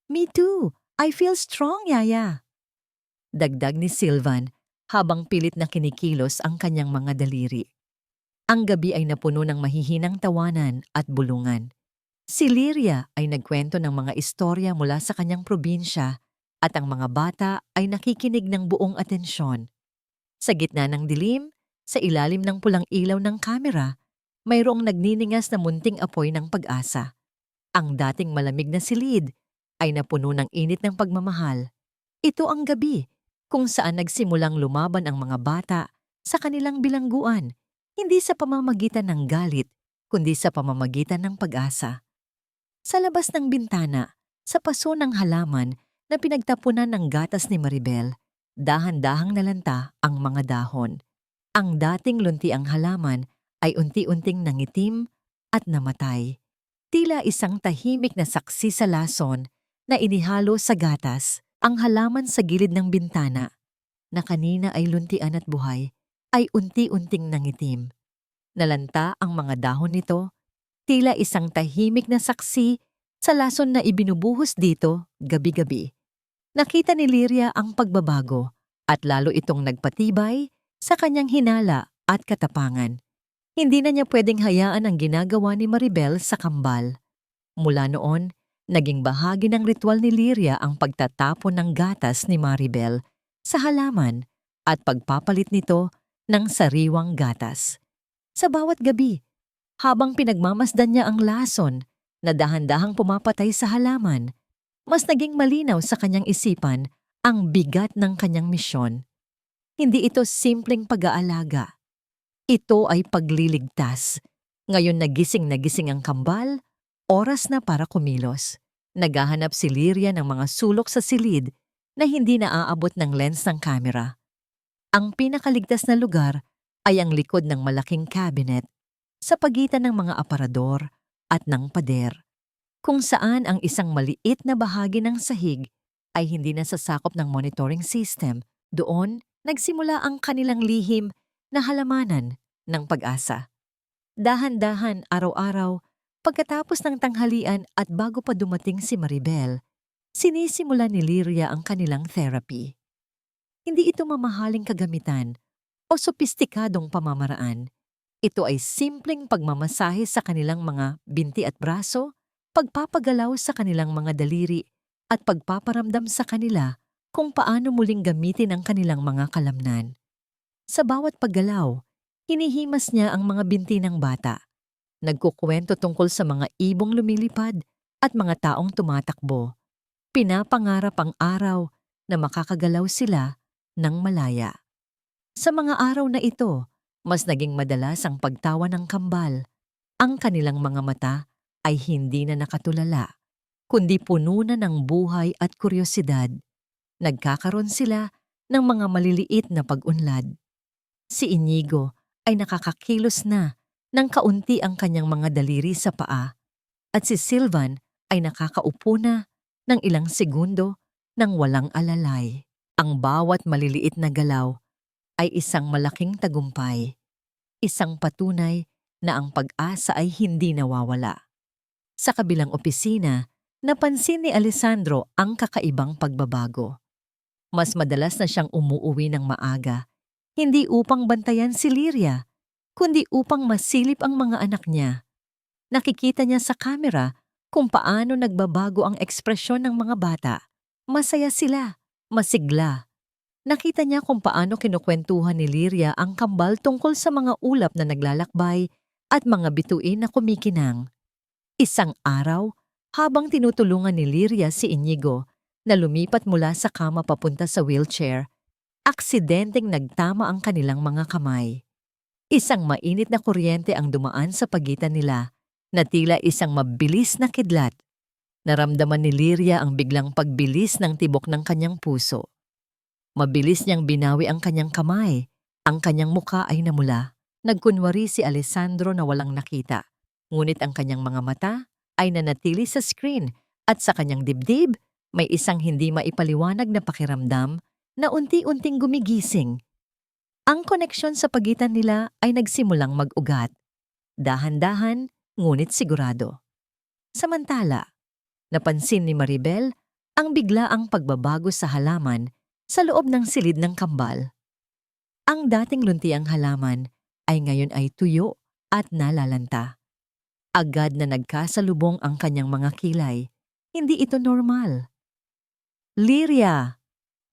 "Me too. I feel strong, Yaya." Dagdag ni Silvan habang pilit na kinikilos ang kanyang mga daliri. Ang gabi ay napuno ng mahihinang tawanan at bulungan. Si Lyria ay nagkwento ng mga istorya mula sa kanyang probinsya at ang mga bata ay nakikinig ng buong atensyon. Sa gitna ng dilim, sa ilalim ng pulang ilaw ng kamera, mayroong nagniningas na munting apoy ng pag-asa. Ang dating malamig na silid ay napuno ng init ng pagmamahal. Ito ang gabi kung saan nagsimulang lumaban ang mga bata sa kanilang bilangguan, hindi sa pamamagitan ng galit, kundi sa pamamagitan ng pag-asa. Sa labas ng bintana, sa paso ng halaman na pinagtapunan ng gatas ni Maribel, dahan-dahang nalanta ang mga dahon. Ang dating luntiang halaman ay unti-unting nangitim at namatay. Tila isang tahimik na saksi sa lason na inihalo sa gatas. Ang halaman sa gilid ng bintana, na kanina ay luntian at buhay, ay unti-unting nangitim. Nalanta ang mga dahon nito, tila isang tahimik na saksi sa lason na ibinubuhos dito gabi-gabi. Nakita ni Lyria ang pagbabago at lalo itong nagpatibay Sa kanyang hinala at katapangan, hindi na niya pwedeng hayaan ang ginagawa ni Maribel sa kambal. Mula noon, naging bahagi ng ritual ni Lyria ang pagtatapon ng gatas ni Maribel sa halaman at pagpapalit nito ng sariwang gatas. Sa bawat gabi, habang pinagmamasdan niya ang lason na dahan-dahang pumapatay sa halaman, mas naging malinaw sa kanyang isipan ang bigat ng kanyang misyon. Hindi ito simpleng pag-aalaga. Ito ay pagliligtas. Ngayon na gising ang kambal, oras na para kumilos. Naghahanap si Lyria ng mga sulok sa silid na hindi naaabot ng lens ng kamera. Ang pinakaligtas na lugar ay ang likod ng malaking cabinet sa pagitan ng mga aparador at ng pader, kung saan ang isang maliit na bahagi ng sahig ay hindi nasasakop ng monitoring system. Doon, nagsimula ang kanilang lihim na halamanan ng pag-asa. Dahan-dahan araw-araw, pagkatapos ng tanghalian at bago pa dumating si Maribel, sinisimula ni Lyria ang kanilang therapy. Hindi ito mamahaling kagamitan o sopistikadong pamamaraan. Ito ay simpleng pagmamasahe sa kanilang mga binti at braso, pagpapagalaw sa kanilang mga daliri, at pagpaparamdam sa kanila kung paano muling gamitin ang kanilang mga kalamnan. Sa bawat paggalaw, hinihimas niya ang mga binti ng bata. Nagkukwento tungkol sa mga ibong lumilipad at mga taong tumatakbo. Pinapangarap ang araw na makakagalaw sila ng malaya. Sa mga araw na ito, mas naging madalas ang pagtawa ng kambal. Ang kanilang mga mata ay hindi na nakatulala, kundi puno na ng buhay at kuryosidad. Nagkakaroon sila ng mga maliliit na pag-unlad. Si Inigo ay nakakakilos na ng kaunti ang kanyang mga daliri sa paa, at si Silvan ay nakakaupo na ng ilang segundo nang walang alalay. Ang bawat maliliit na galaw ay isang malaking tagumpay, isang patunay na ang pag-asa ay hindi nawawala. Sa kabilang opisina, napansin ni Alessandro ang kakaibang pagbabago. Mas madalas na siyang umuuwi ng maaga, hindi upang bantayan si Lyria, kundi upang masilip ang mga anak niya. Nakikita niya sa kamera kung paano nagbabago ang ekspresyon ng mga bata. Masaya sila, masigla. Nakita niya kung paano kinukwentuhan ni Lyria ang kambal tungkol sa mga ulap na naglalakbay at mga bituin na kumikinang. Isang araw, habang tinutulungan ni Lyria si Inigo na lumipat mula sa kama papunta sa wheelchair, aksidenteng nagtama ang kanilang mga kamay. Isang mainit na kuryente ang dumaan sa pagitan nila na tila isang mabilis na kidlat. Naramdaman ni Lyria ang biglang pagbilis ng tibok ng kanyang puso. Mabilis niyang binawi ang kanyang kamay. Ang kanyang muka ay namula. Nagkunwari si Alessandro na walang nakita. Ngunit ang kanyang mga mata ay nanatili sa screen at sa kanyang dibdib may isang hindi maipaliwanag na pakiramdam na unti-unting gumigising. Ang koneksyon sa pagitan nila ay nagsimulang mag-ugat. Dahan-dahan, ngunit sigurado. Samantala, napansin ni Maribel ang biglaang pagbabago sa halaman sa loob ng silid ng kambal. Ang dating luntiang halaman ay ngayon ay tuyo at nalalanta. Agad na nagkasalubong ang kanyang mga kilay. Hindi ito normal. Lyria!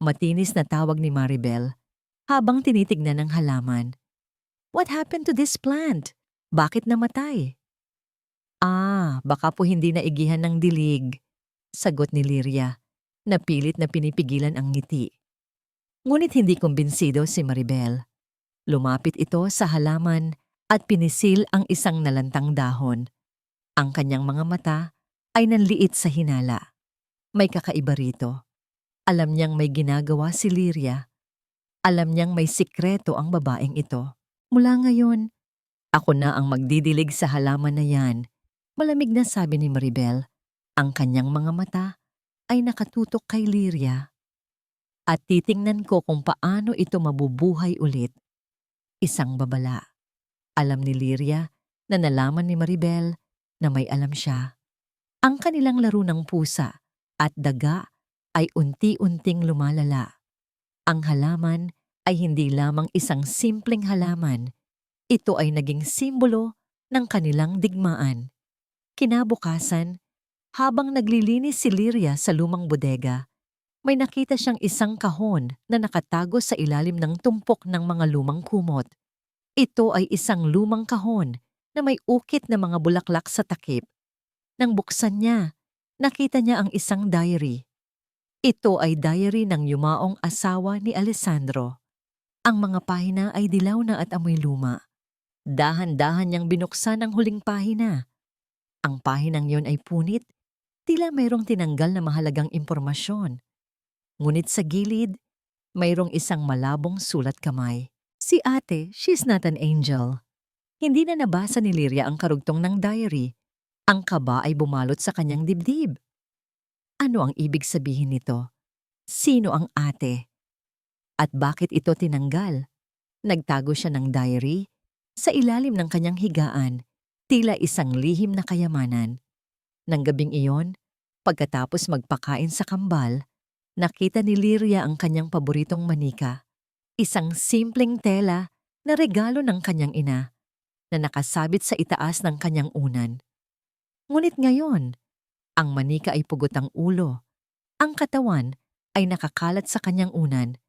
Matinis na tawag ni Maribel habang tinitignan ang halaman. What happened to this plant? Bakit namatay? Baka po hindi naigihan ng dilig, sagot ni Lyria, na pilit na pinipigilan ang ngiti. Ngunit hindi kumbinsido si Maribel. Lumapit ito sa halaman at pinisil ang isang nalantang dahon. Ang kanyang mga mata ay nanliit sa hinala. May kakaiba rito. Alam niyang may ginagawa si Lyria. Alam niyang may sikreto ang babaeng ito. Mula ngayon, ako na ang magdidilig sa halaman na yan. Malamig na sabi ni Maribel. Ang kanyang mga mata ay nakatutok kay Lyria. At titingnan ko kung paano ito mabubuhay ulit. Isang babala. Alam ni Lyria na nalaman ni Maribel na may alam siya. Ang kanilang laro ng pusa at daga ay unti-unting lumalala. Ang halaman ay hindi lamang isang simpleng halaman. Ito ay naging simbolo ng kanilang digmaan. Kinabukasan, habang naglilinis si Lyria sa lumang bodega, may nakita siyang isang kahon na nakatago sa ilalim ng tumpok ng mga lumang kumot. Ito ay isang lumang kahon na may ukit na mga bulaklak sa takip. Nang buksan niya, nakita niya ang isang diary. Ito ay diary ng yumaong asawa ni Alessandro. Ang mga pahina ay dilaw na at amoy luma. Dahan-dahan niyang binuksan ang huling pahina. Ang pahinang yon ay punit, tila mayroong tinanggal na mahalagang impormasyon. Ngunit sa gilid, mayroong isang malabong sulat kamay. Si ate, she's not an angel. Hindi na nabasa ni Lyria ang karugtong ng diary. Ang kaba ay bumalot sa kanyang dibdib. Ano ang ibig sabihin nito? Sino ang ate? At bakit ito tinanggal? Nagtago siya ng diary sa ilalim ng kanyang higaan, tila isang lihim na kayamanan. Nang gabing iyon, pagkatapos magpakain sa kambal, nakita ni Lyria ang kanyang paboritong manika, isang simpleng tela na regalo ng kanyang ina na nakasabit sa itaas ng kanyang unan. Ngunit ngayon, ang manika ay pugot ang ulo, ang katawan ay nakakalat sa kanyang unan,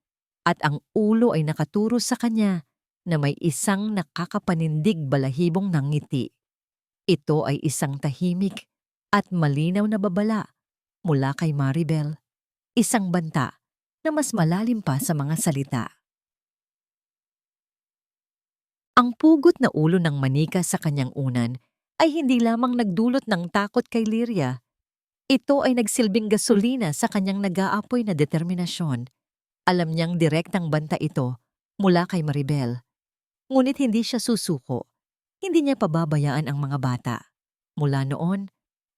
at ang ulo ay nakaturo sa kanya na may isang nakakapanindig balahibong ng ngiti. Ito ay isang tahimik at malinaw na babala mula kay Maribel, isang banta na mas malalim pa sa mga salita. Ang pugot na ulo ng manika sa kanyang unan ay hindi lamang nagdulot ng takot kay Lyria. Ito ay nagsilbing gasolina sa kanyang nag-aapoy na determinasyon. Alam niyang direktang banta ito mula kay Maribel. Ngunit hindi siya susuko. Hindi niya pababayaan ang mga bata. Mula noon,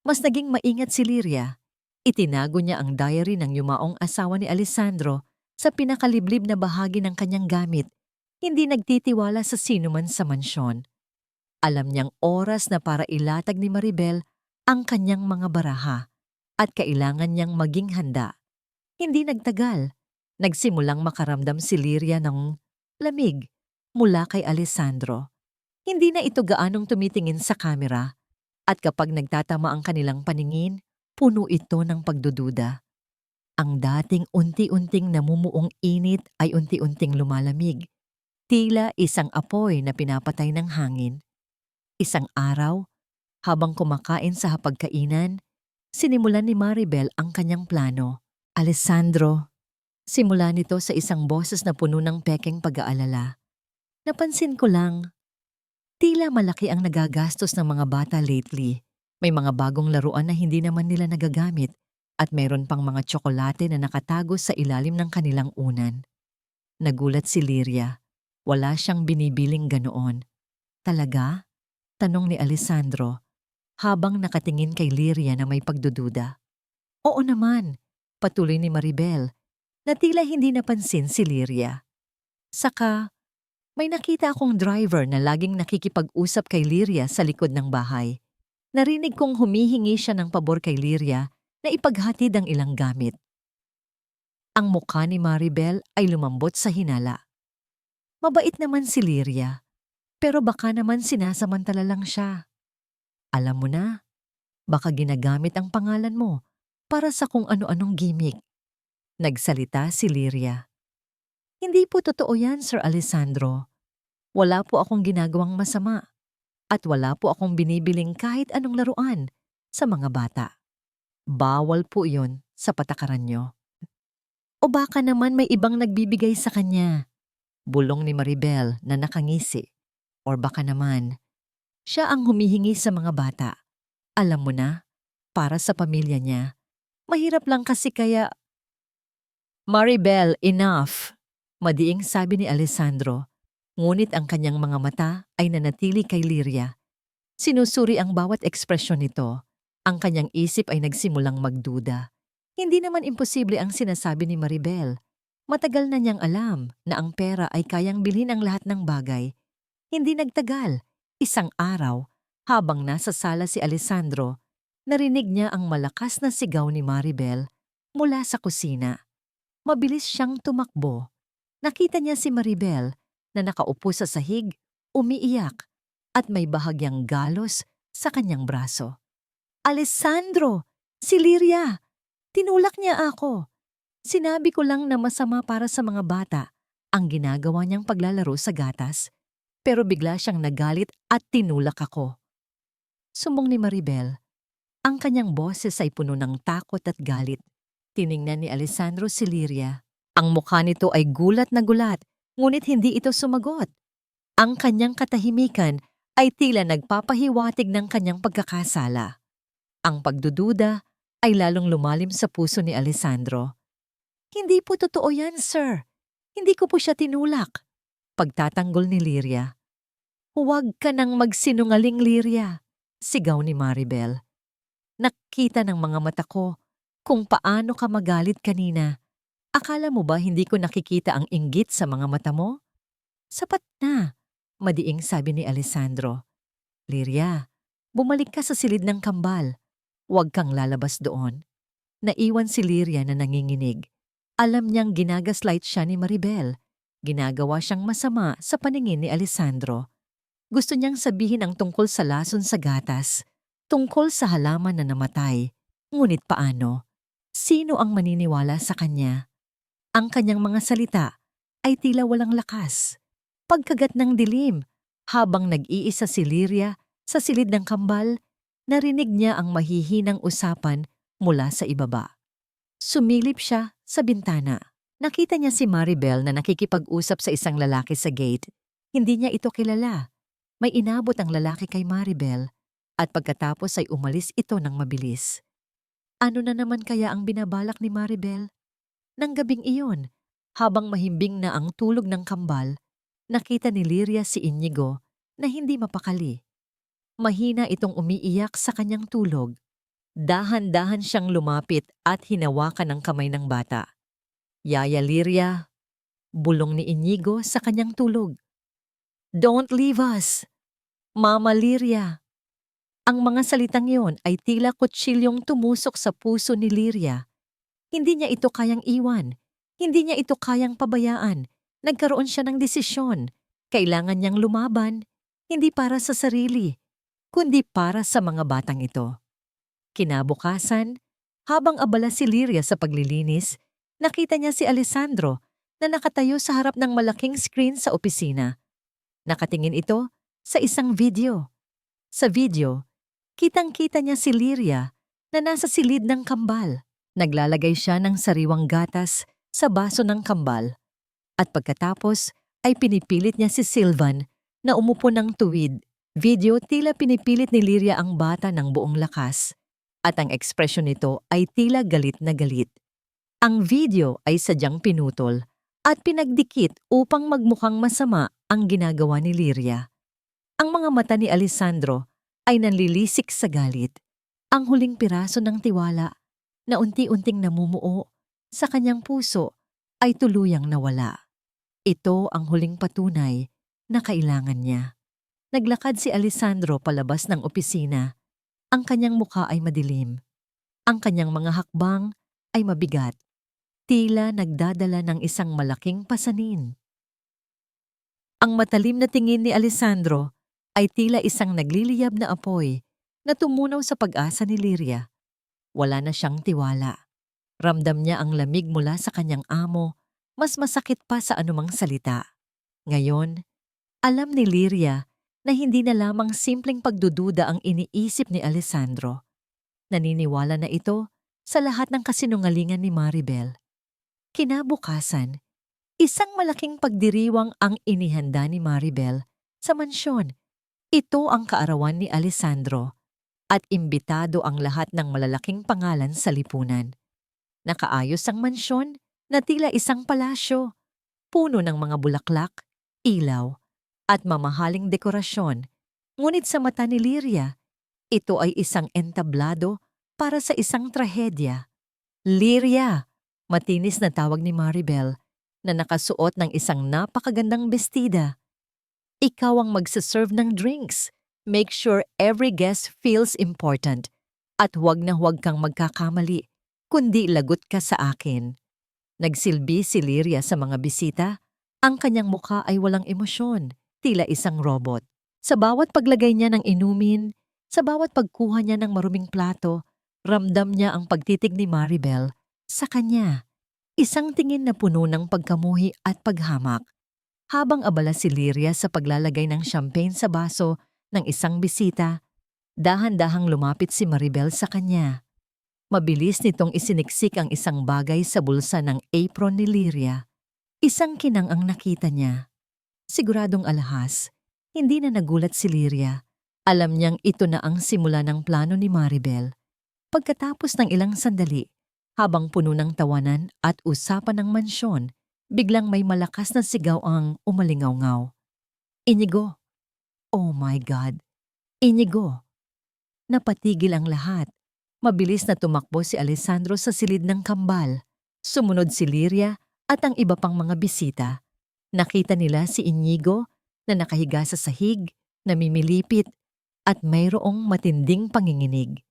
mas naging maingat si Lyria. Itinago niya ang diary ng yumaong asawa ni Alessandro sa pinakaliblib na bahagi ng kanyang gamit. Hindi nagtitiwala sa sinuman sa mansyon. Alam niyang oras na para ilatag ni Maribel ang kanyang mga baraha at kailangan niyang maging handa. Hindi nagtagal. Nagsimulang makaramdam si Lyria ng lamig mula kay Alessandro. Hindi na ito gaanong tumitingin sa kamera at kapag nagtatama ang kanilang paningin, puno ito ng pagdududa. Ang dating unti-unting namumuong init ay unti-unting lumalamig. Tila isang apoy na pinapatay ng hangin. Isang araw, habang kumakain sa hapagkainan, sinimulan ni Maribel ang kanyang plano. Alessandro, simula nito sa isang boses na puno ng pekeng pag-aalala. Napansin ko lang, tila malaki ang nagagastos ng mga bata lately. May mga bagong laruan na hindi naman nila nagagamit at mayroon pang mga tsokolate na nakatago sa ilalim ng kanilang unan. Nagulat si Lyria. Wala siyang binibiling ganoon. Talaga? Tanong ni Alessandro habang nakatingin kay Lyria na may pagdududa. Oo naman, patuloy ni Maribel na tila hindi napansin si Lyria. Saka, may nakita akong driver na laging nakikipag-usap kay Lyria sa likod ng bahay. Narinig kong humihingi siya ng pabor kay Lyria na ipaghatid ang ilang gamit. Ang mukha ni Maribel ay lumambot sa hinala. Mabait naman si Lyria, pero baka naman sinasamantala lang siya. Alam mo na, baka ginagamit ang pangalan mo para sa kung ano-anong gimmick. Nagsalita si Lyria. Hindi po totoo yan, Sir Alessandro. Wala po akong ginagawang masama at wala po akong binibiling kahit anong laruan sa mga bata. Bawal po yun sa patakaran nyo. O baka naman may ibang nagbibigay sa kanya. Bulong ni Maribel na nakangisi. Or baka naman, siya ang humihingi sa mga bata. Alam mo na, para sa pamilya niya. Mahirap lang kasi kaya... Maribel, enough! Madiing sabi ni Alessandro. Ngunit ang kanyang mga mata ay nanatili kay Lyria. Sinusuri ang bawat ekspresyon nito. Ang kanyang isip ay nagsimulang magduda. Hindi naman imposible ang sinasabi ni Maribel. Matagal na niyang alam na ang pera ay kayang bilhin ang lahat ng bagay. Hindi nagtagal. Isang araw, habang nasa sala si Alessandro, narinig niya ang malakas na sigaw ni Maribel mula sa kusina. Mabilis siyang tumakbo. Nakita niya si Maribel na nakaupo sa sahig, umiiyak, at may bahagyang galos sa kanyang braso. Alessandro! Si Liria! Tinulak niya ako. Sinabi ko lang na masama para sa mga bata ang ginagawa niyang paglalaro sa gatas, pero bigla siyang nagalit at tinulak ako. Sumbong ni Maribel. Ang kanyang boses ay puno ng takot at galit. Tiningnan ni Alessandro si Liria. Ang mukha nito ay gulat na gulat, ngunit hindi ito sumagot. Ang kanyang katahimikan ay tila nagpapahiwatig ng kanyang pagkakasala. Ang pagdududa ay lalong lumalim sa puso ni Alessandro. Hindi po totoo yan, sir. Hindi ko po siya tinulak. Pagtatanggol ni Liria. Huwag ka nang magsinungaling, Liria, sigaw ni Maribel. Nakita ng mga mata ko kung paano ka magalit kanina. Akala mo ba hindi ko nakikita ang inggit sa mga mata mo? Sapat na, madiing sabi ni Alessandro. Liria, bumalik ka sa silid ng kambal. Huwag kang lalabas doon. Naiwan si Liria na nanginginig. Alam niyang ginagaslight siya ni Maribel. Ginagawa siyang masama sa paningin ni Alessandro. Gusto niyang sabihin ang tungkol sa lason sa gatas, tungkol sa halaman na namatay. Ngunit paano? Sino ang maniniwala sa kanya? Ang kanyang mga salita ay tila walang lakas. Pagkagat ng dilim, habang nag-iisa si Liria sa silid ng kambal, narinig niya ang mahihinang usapan mula sa ibaba. Sumilip siya sa bintana. Nakita niya si Maribel na nakikipag-usap sa isang lalaki sa gate. Hindi niya ito kilala. May inabot ang lalaki kay Maribel at pagkatapos ay umalis ito ng mabilis. Ano na naman kaya ang binabalak ni Maribel? Nang gabing iyon, habang mahimbing na ang tulog ng kambal, nakita ni Liria si Inigo na hindi mapakali. Mahina itong umiiyak sa kanyang tulog. Dahan-dahan siyang lumapit at hinawakan ang kamay ng bata. Yaya Liria, bulong ni Inigo sa kanyang tulog. Don't leave us! Mama Liria! Ang mga salitang iyon ay tila kutsilyong tumusok sa puso ni Liria. Hindi niya ito kayang iwan. Hindi niya ito kayang pabayaan. Nagkaroon siya ng desisyon. Kailangan niyang lumaban, hindi para sa sarili, kundi para sa mga batang ito. Kinabukasan, habang abala si Liria sa paglilinis, nakita niya si Alessandro na nakatayo sa harap ng malaking screen sa opisina. Nakatingin ito sa isang video. Sa video, kitang-kita niya si Liria na nasa silid ng kambal. Naglalagay siya ng sariwang gatas sa baso ng kambal. At pagkatapos ay pinipilit niya si Sylvan na umupo ng tuwid. Video tila pinipilit ni Liria ang bata ng buong lakas. At ang ekspresyon nito ay tila galit na galit. Ang video ay sadyang pinutol at pinagdikit upang magmukhang masama ang ginagawa ni Liria. Ang mga mata ni Alessandro ay nanlilisik sa galit. Ang huling piraso ng tiwala na unti-unting namumuo sa kanyang puso ay tuluyang nawala. Ito ang huling patunay na kailangan niya. Naglakad si Alessandro palabas ng opisina. Ang kanyang mukha ay madilim. Ang kanyang mga hakbang ay mabigat. Tila nagdadala ng isang malaking pasanin. Ang matalim na tingin ni Alessandro ay tila isang nagliliyab na apoy na tumunaw sa pag-asa ni Liria. Wala na siyang tiwala. Ramdam niya ang lamig mula sa kanyang amo, mas masakit pa sa anumang salita. Ngayon, alam ni Liria na hindi na lamang simpleng pagdududa ang iniisip ni Alessandro. Naniniwala na ito sa lahat ng kasinungalingan ni Maribel. Kinabukasan, isang malaking pagdiriwang ang inihanda ni Maribel sa mansyon. Ito ang kaarawan ni Alessandro at imbitado ang lahat ng malalaking pangalan sa lipunan. Nakaayos ang mansyon na tila isang palasyo, puno ng mga bulaklak, ilaw, at mamahaling dekorasyon. Ngunit sa mata ni Liria, ito ay isang entablado para sa isang trahedya. Liria! Matinis na tawag ni Maribel na nakasuot ng isang napakagandang bestida. Ikaw ang magsaserve ng drinks. Make sure every guest feels important. At huwag na huwag kang magkakamali, kundi lagot ka sa akin. Nagsilbi si Liria sa mga bisita Ang kanyang mukha ay walang emosyon, tila isang robot. Sa bawat paglagay niya ng inumin, sa bawat pagkuha niya ng maruming plato, ramdam niya ang pagtitig ni Maribel sa kanya. Isang tingin na puno ng pagkamuhi at paghamak. Habang abala si Lyria sa paglalagay ng champagne sa baso ng isang bisita, dahan-dahang lumapit si Maribel sa kanya. Mabilis nitong isiniksik ang isang bagay sa bulsa ng apron ni Lyria. Isang kinang ang nakita niya. Siguradong alahas, hindi na nagulat si Lyria. Alam niyang ito na ang simula ng plano ni Maribel. Pagkatapos ng ilang sandali, habang puno ng tawanan at usapan ng mansyon, biglang may malakas na sigaw ang umalingaw-ngaw. Inigo! Oh my God! Inigo! Napatigil ang lahat. Mabilis na tumakbo si Alessandro sa silid ng kambal. Sumunod si Lyria at ang iba pang mga bisita. Nakita nila si Inigo na nakahiga sa sahig, namimilipit, at mayroong matinding panginginig.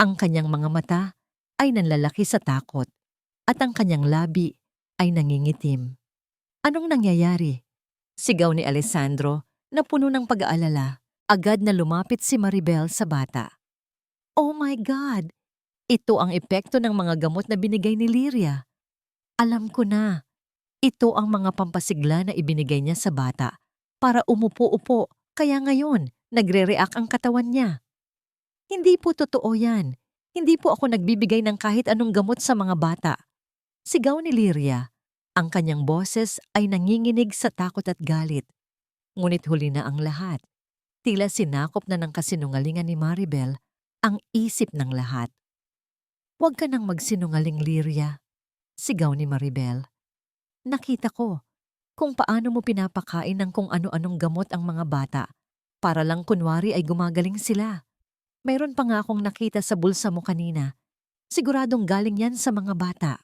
Ang kanyang mga mata ay nanlalaki sa takot at ang kanyang labi ay nangingitim. Anong nangyayari? Sigaw ni Alessandro na puno ng pag-aalala. Agad na lumapit si Maribel sa bata. Oh my God! Ito ang epekto ng mga gamot na binigay ni Lyria. Alam ko na. Ito ang mga pampasigla na ibinigay niya sa bata para umupo-upo, kaya ngayon nagre-react ang katawan niya. Hindi po totoo yan. Hindi po ako nagbibigay ng kahit anong gamot sa mga bata. Sigaw ni Lyria. Ang kanyang boses ay nanginginig sa takot at galit. Ngunit huli na ang lahat. Tila sinakop na ng kasinungalingan ni Maribel ang isip ng lahat. Huwag ka nang magsinungaling, Lyria. Sigaw ni Maribel. Nakita ko kung paano mo pinapakain ng kung ano-anong gamot ang mga bata para lang kunwari ay gumagaling sila. Mayroon pa nga akong nakita sa bulsa mo kanina. Siguradong galing yan sa mga bata.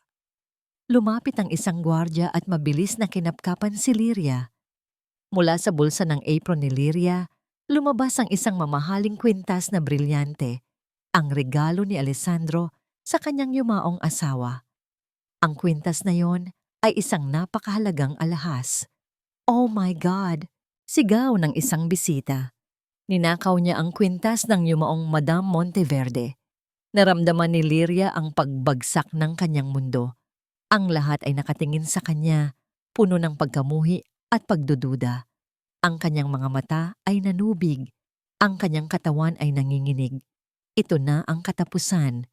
Lumapit ang isang gwardya at mabilis na kinapkapan si Lyria. Mula sa bulsa ng apron ni Lyria, lumabas ang isang mamahaling kwintas na brilyante, ang regalo ni Alessandro sa kanyang yumaong asawa. Ang kwintas na yon ay isang napakahalagang alahas. Oh my God! Sigaw ng isang bisita. Ninakaw niya ang kwintas ng yumaong Madame Monteverde. Naramdaman ni Lyria ang pagbagsak ng kanyang mundo. Ang lahat ay nakatingin sa kanya, puno ng pagkamuhi at pagdududa. Ang kanyang mga mata ay nanubig. Ang kanyang katawan ay nanginginig. Ito na ang katapusan.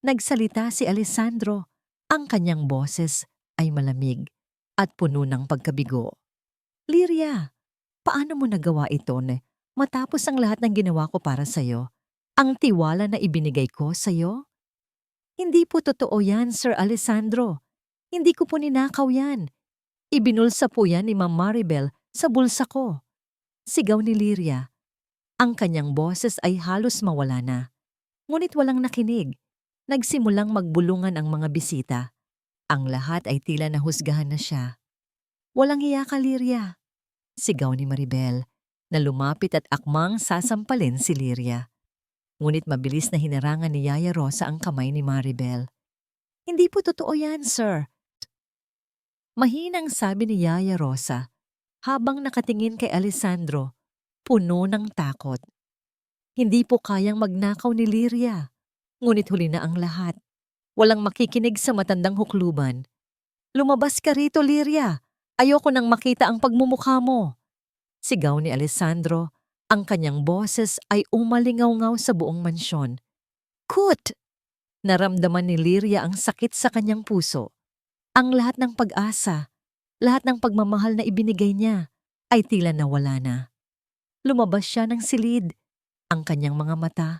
Nagsalita si Alessandro. Ang kanyang boses ay malamig at puno ng pagkabigo. Lyria, paano mo nagawa ito matapos ang lahat ng ginawa ko para sa'yo? Ang tiwala na ibinigay ko sa'yo? Hindi po totoo yan, Sir Alessandro. Hindi ko po ninakaw yan. Ibinulsa po yan ni Ma'am Maribel sa bulsa ko. Sigaw ni Lyria. Ang kanyang boses ay halos mawala na. Ngunit walang nakinig. Nagsimulang magbulungan ang mga bisita. Ang lahat ay tila nahusgahan na siya. Walang hiya ka, Lyria. Sigaw ni Maribel, na lumapit at akmang sasampalin si Lyria. Ngunit mabilis na hinarangan ni Yaya Rosa ang kamay ni Maribel. Hindi po totoo yan, sir. Mahinang sabi ni Yaya Rosa, habang nakatingin kay Alessandro, puno ng takot. Hindi po kayang magnakaw ni Lyria. Ngunit huli na ang lahat. Walang makikinig sa matandang hukluban. Lumabas ka rito, Lyria. Ayoko nang makita ang pagmumukha mo. Sigaw ni Alessandro. Ang kanyang boses ay umalingaw-ngaw sa buong mansyon. Kut! Naramdaman ni Lyria ang sakit sa kanyang puso. Ang lahat ng pag-asa, lahat ng pagmamahal na ibinigay niya, ay tila nawala na. Lumabas siya ng silid. Ang kanyang mga mata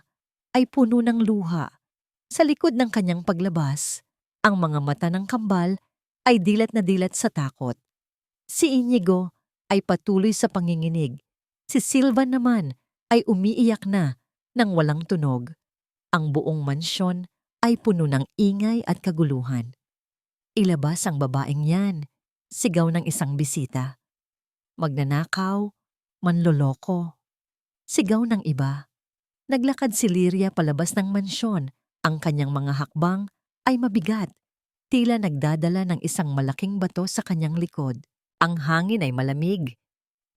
ay puno ng luha. Sa likod ng kanyang paglabas, ang mga mata ng kambal ay dilat na dilat sa takot. Si Inigo ay patuloy sa panginginig. Si Silvan naman ay umiiyak na nang walang tunog. Ang buong mansyon ay puno ng ingay at kaguluhan. Ilabas ang babaeng yan, sigaw ng isang bisita. Magnanakaw, manloloko. Sigaw ng iba. Naglakad si Lyria palabas ng mansyon. Ang kanyang mga hakbang ay mabigat, tila nagdadala ng isang malaking bato sa kanyang likod. Ang hangin ay malamig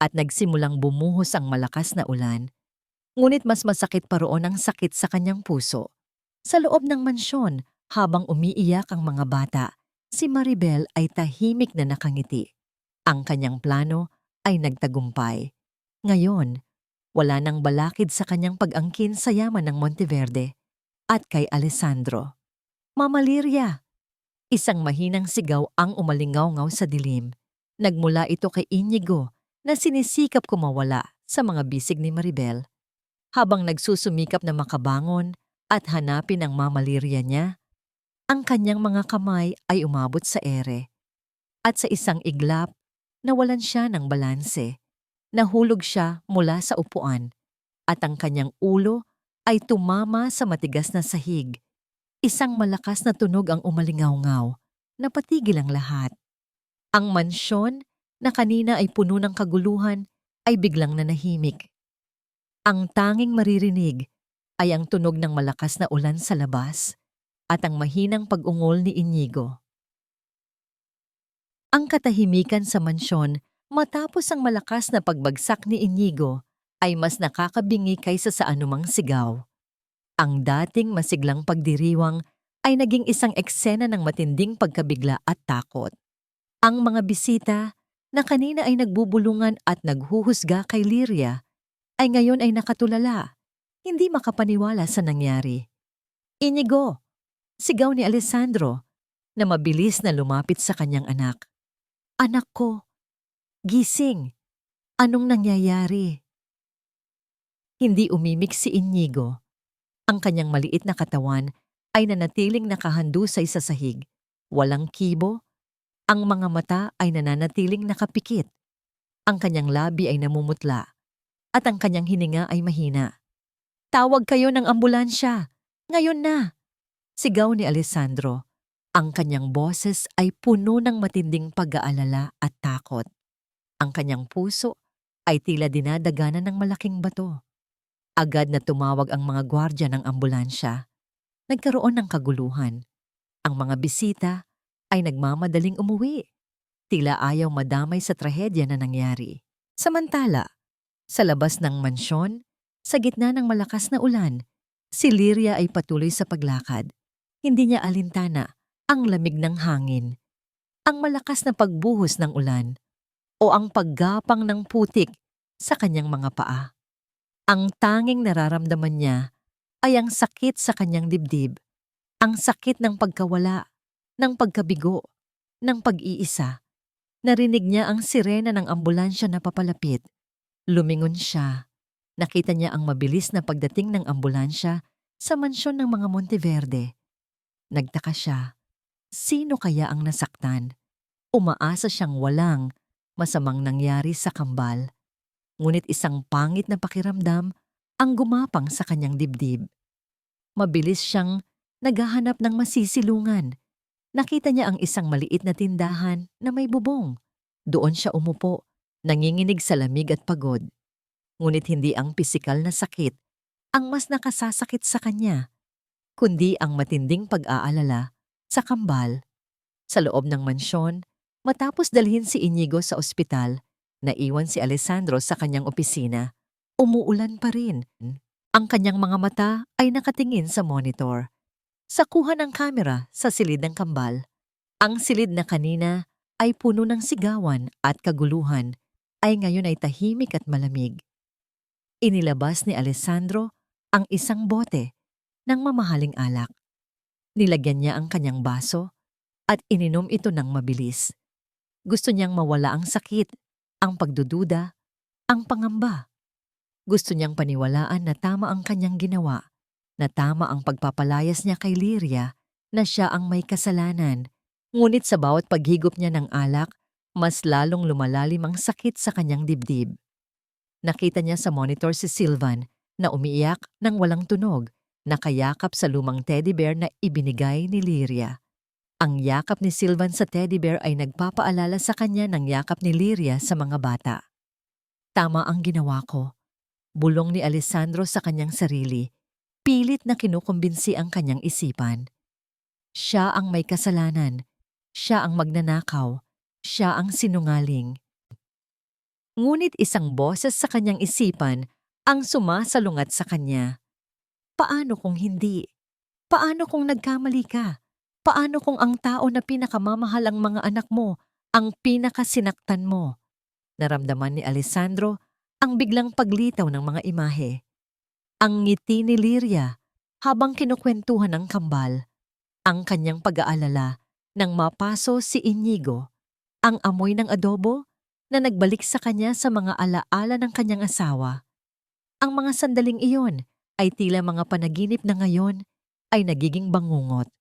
at nagsimulang bumuhos ang malakas na ulan. Ngunit mas masakit pa roon ang sakit sa kanyang puso. Sa loob ng mansyon, habang umiiyak ang mga bata, si Maribel ay tahimik na nakangiti. Ang kanyang plano ay nagtagumpay. Ngayon, wala nang balakid sa kanyang pag-angkin sa yaman ng Monteverde at kay Alessandro. Mama Liria! Isang mahinang sigaw ang umalingaw-ngaw sa dilim. Nagmula ito kay Inigo na sinisikap kumawala sa mga bisig ni Maribel. Habang nagsusumikap na makabangon at hanapin ang Mama Liria niya, ang kanyang mga kamay ay umabot sa ere. At sa isang iglap, nawalan siya ng balanse. Nahulog siya mula sa upuan at ang kanyang ulo ay tumama sa matigas na sahig. Isang malakas na tunog ang umalingaw-ngaw, napatigil ang lahat. Ang mansyon na kanina ay puno ng kaguluhan ay biglang nanahimik. Ang tanging maririnig ay ang tunog ng malakas na ulan sa labas at ang mahinang pag-ungol ni Inigo. Ang katahimikan sa mansyon matapos ang malakas na pagbagsak ni Inigo ay mas nakakabingi kaysa sa anumang sigaw. Ang dating masiglang pagdiriwang ay naging isang eksena ng matinding pagkabigla at takot. Ang mga bisita na kanina ay nagbubulungan at naghuhusga kay Liria ay ngayon ay nakatulala, hindi makapaniwala sa nangyari. Inigo! Sigaw ni Alessandro na mabilis na lumapit sa kanyang anak. Anak ko! Gising! Anong nangyayari? Hindi umimik si Inigo. Ang kanyang maliit na katawan ay nanatiling nakahandusay sa sahig. Walang kibo. Ang mga mata ay nananatiling nakapikit. Ang kanyang labi ay namumutla. At ang kanyang hininga ay mahina. Tawag kayo ng ambulansya! Ngayon na! Sigaw ni Alessandro. Ang kanyang boses ay puno ng matinding pag-aalala at takot. Ang kanyang puso ay tila dinadaganan ng malaking bato. Agad na tumawag ang mga gwardya ng ambulansya. Nagkaroon ng kaguluhan. Ang mga bisita ay nagmamadaling umuwi. Tila ayaw madamay sa trahedya na nangyari. Samantala, sa labas ng mansyon, sa gitna ng malakas na ulan, si Liria ay patuloy sa paglakad. Hindi niya alintana ang lamig ng hangin, ang malakas na pagbuhos ng ulan, o ang paggapang ng putik sa kanyang mga paa. Ang tanging nararamdaman niya ay ang sakit sa kanyang dibdib, ang sakit ng pagkawala, ng pagkabigo, ng pag-iisa. Narinig niya ang sirena ng ambulansya na papalapit. Lumingon siya. Nakita niya ang mabilis na pagdating ng ambulansya sa mansyon ng mga Monteverde. Nagtaka siya. Sino kaya ang nasaktan? Umaasa siyang walang masamang nangyari sa kambal. Ngunit isang pangit na pakiramdam ang gumapang sa kanyang dibdib. Mabilis siyang naghahanap ng masisilungan. Nakita niya ang isang maliit na tindahan na may bubong. Doon siya umupo, nanginginig sa lamig at pagod. Ngunit hindi ang pisikal na sakit ang mas nakasasakit sa kanya, kundi ang matinding pag-aalala sa kambal. Sa loob ng mansyon, matapos dalhin si Inigo sa ospital, naiwan si Alessandro sa kanyang opisina. Umuulan pa rin. Ang kanyang mga mata ay nakatingin sa monitor. Sa kuha ng kamera sa silid ng kambal. Ang silid na kanina ay puno ng sigawan at kaguluhan ay ngayon ay tahimik at malamig. Inilabas ni Alessandro ang isang bote ng mamahaling alak. Nilagyan niya ang kanyang baso at ininom ito ng mabilis. Gusto niyang mawala ang sakit, ang pagdududa, ang pangamba. Gusto niyang paniwalaan na tama ang kanyang ginawa, na tama ang pagpapalayas niya kay Liria, na siya ang may kasalanan. Ngunit sa bawat paghigop niya ng alak, mas lalong lumalalim ang sakit sa kanyang dibdib. Nakita niya sa monitor si Sylvan na umiiyak ng walang tunog, nakayakap sa lumang teddy bear na ibinigay ni Liria. Ang yakap ni Sylvan sa teddy bear ay nagpapaalala sa kanya ng yakap ni Liria sa mga bata. Tama ang ginawa ko. Bulong ni Alessandro sa kanyang sarili. Pilit na kinukumbinsi ang kanyang isipan. Siya ang may kasalanan. Siya ang magnanakaw. siya ang sinungaling. Ngunit isang boses sa kanyang isipan ang sumasalungat sa kanya. Paano kung hindi? Paano kung nagkamali ka? Paano kung ang tao na pinakamamahal ang mga anak mo, ang pinakasinaktan mo? Naramdaman ni Alessandro ang biglang paglitaw ng mga imahe. Ang ngiti ni Liria habang kinukwentuhan ng kambal, ang kanyang pag-aalala nang mapaso si Inigo, ang amoy ng adobo na nagbalik sa kanya sa mga alaala ng kanyang asawa. Ang mga sandaling iyon ay tila mga panaginip na ngayon ay nagiging bangungot.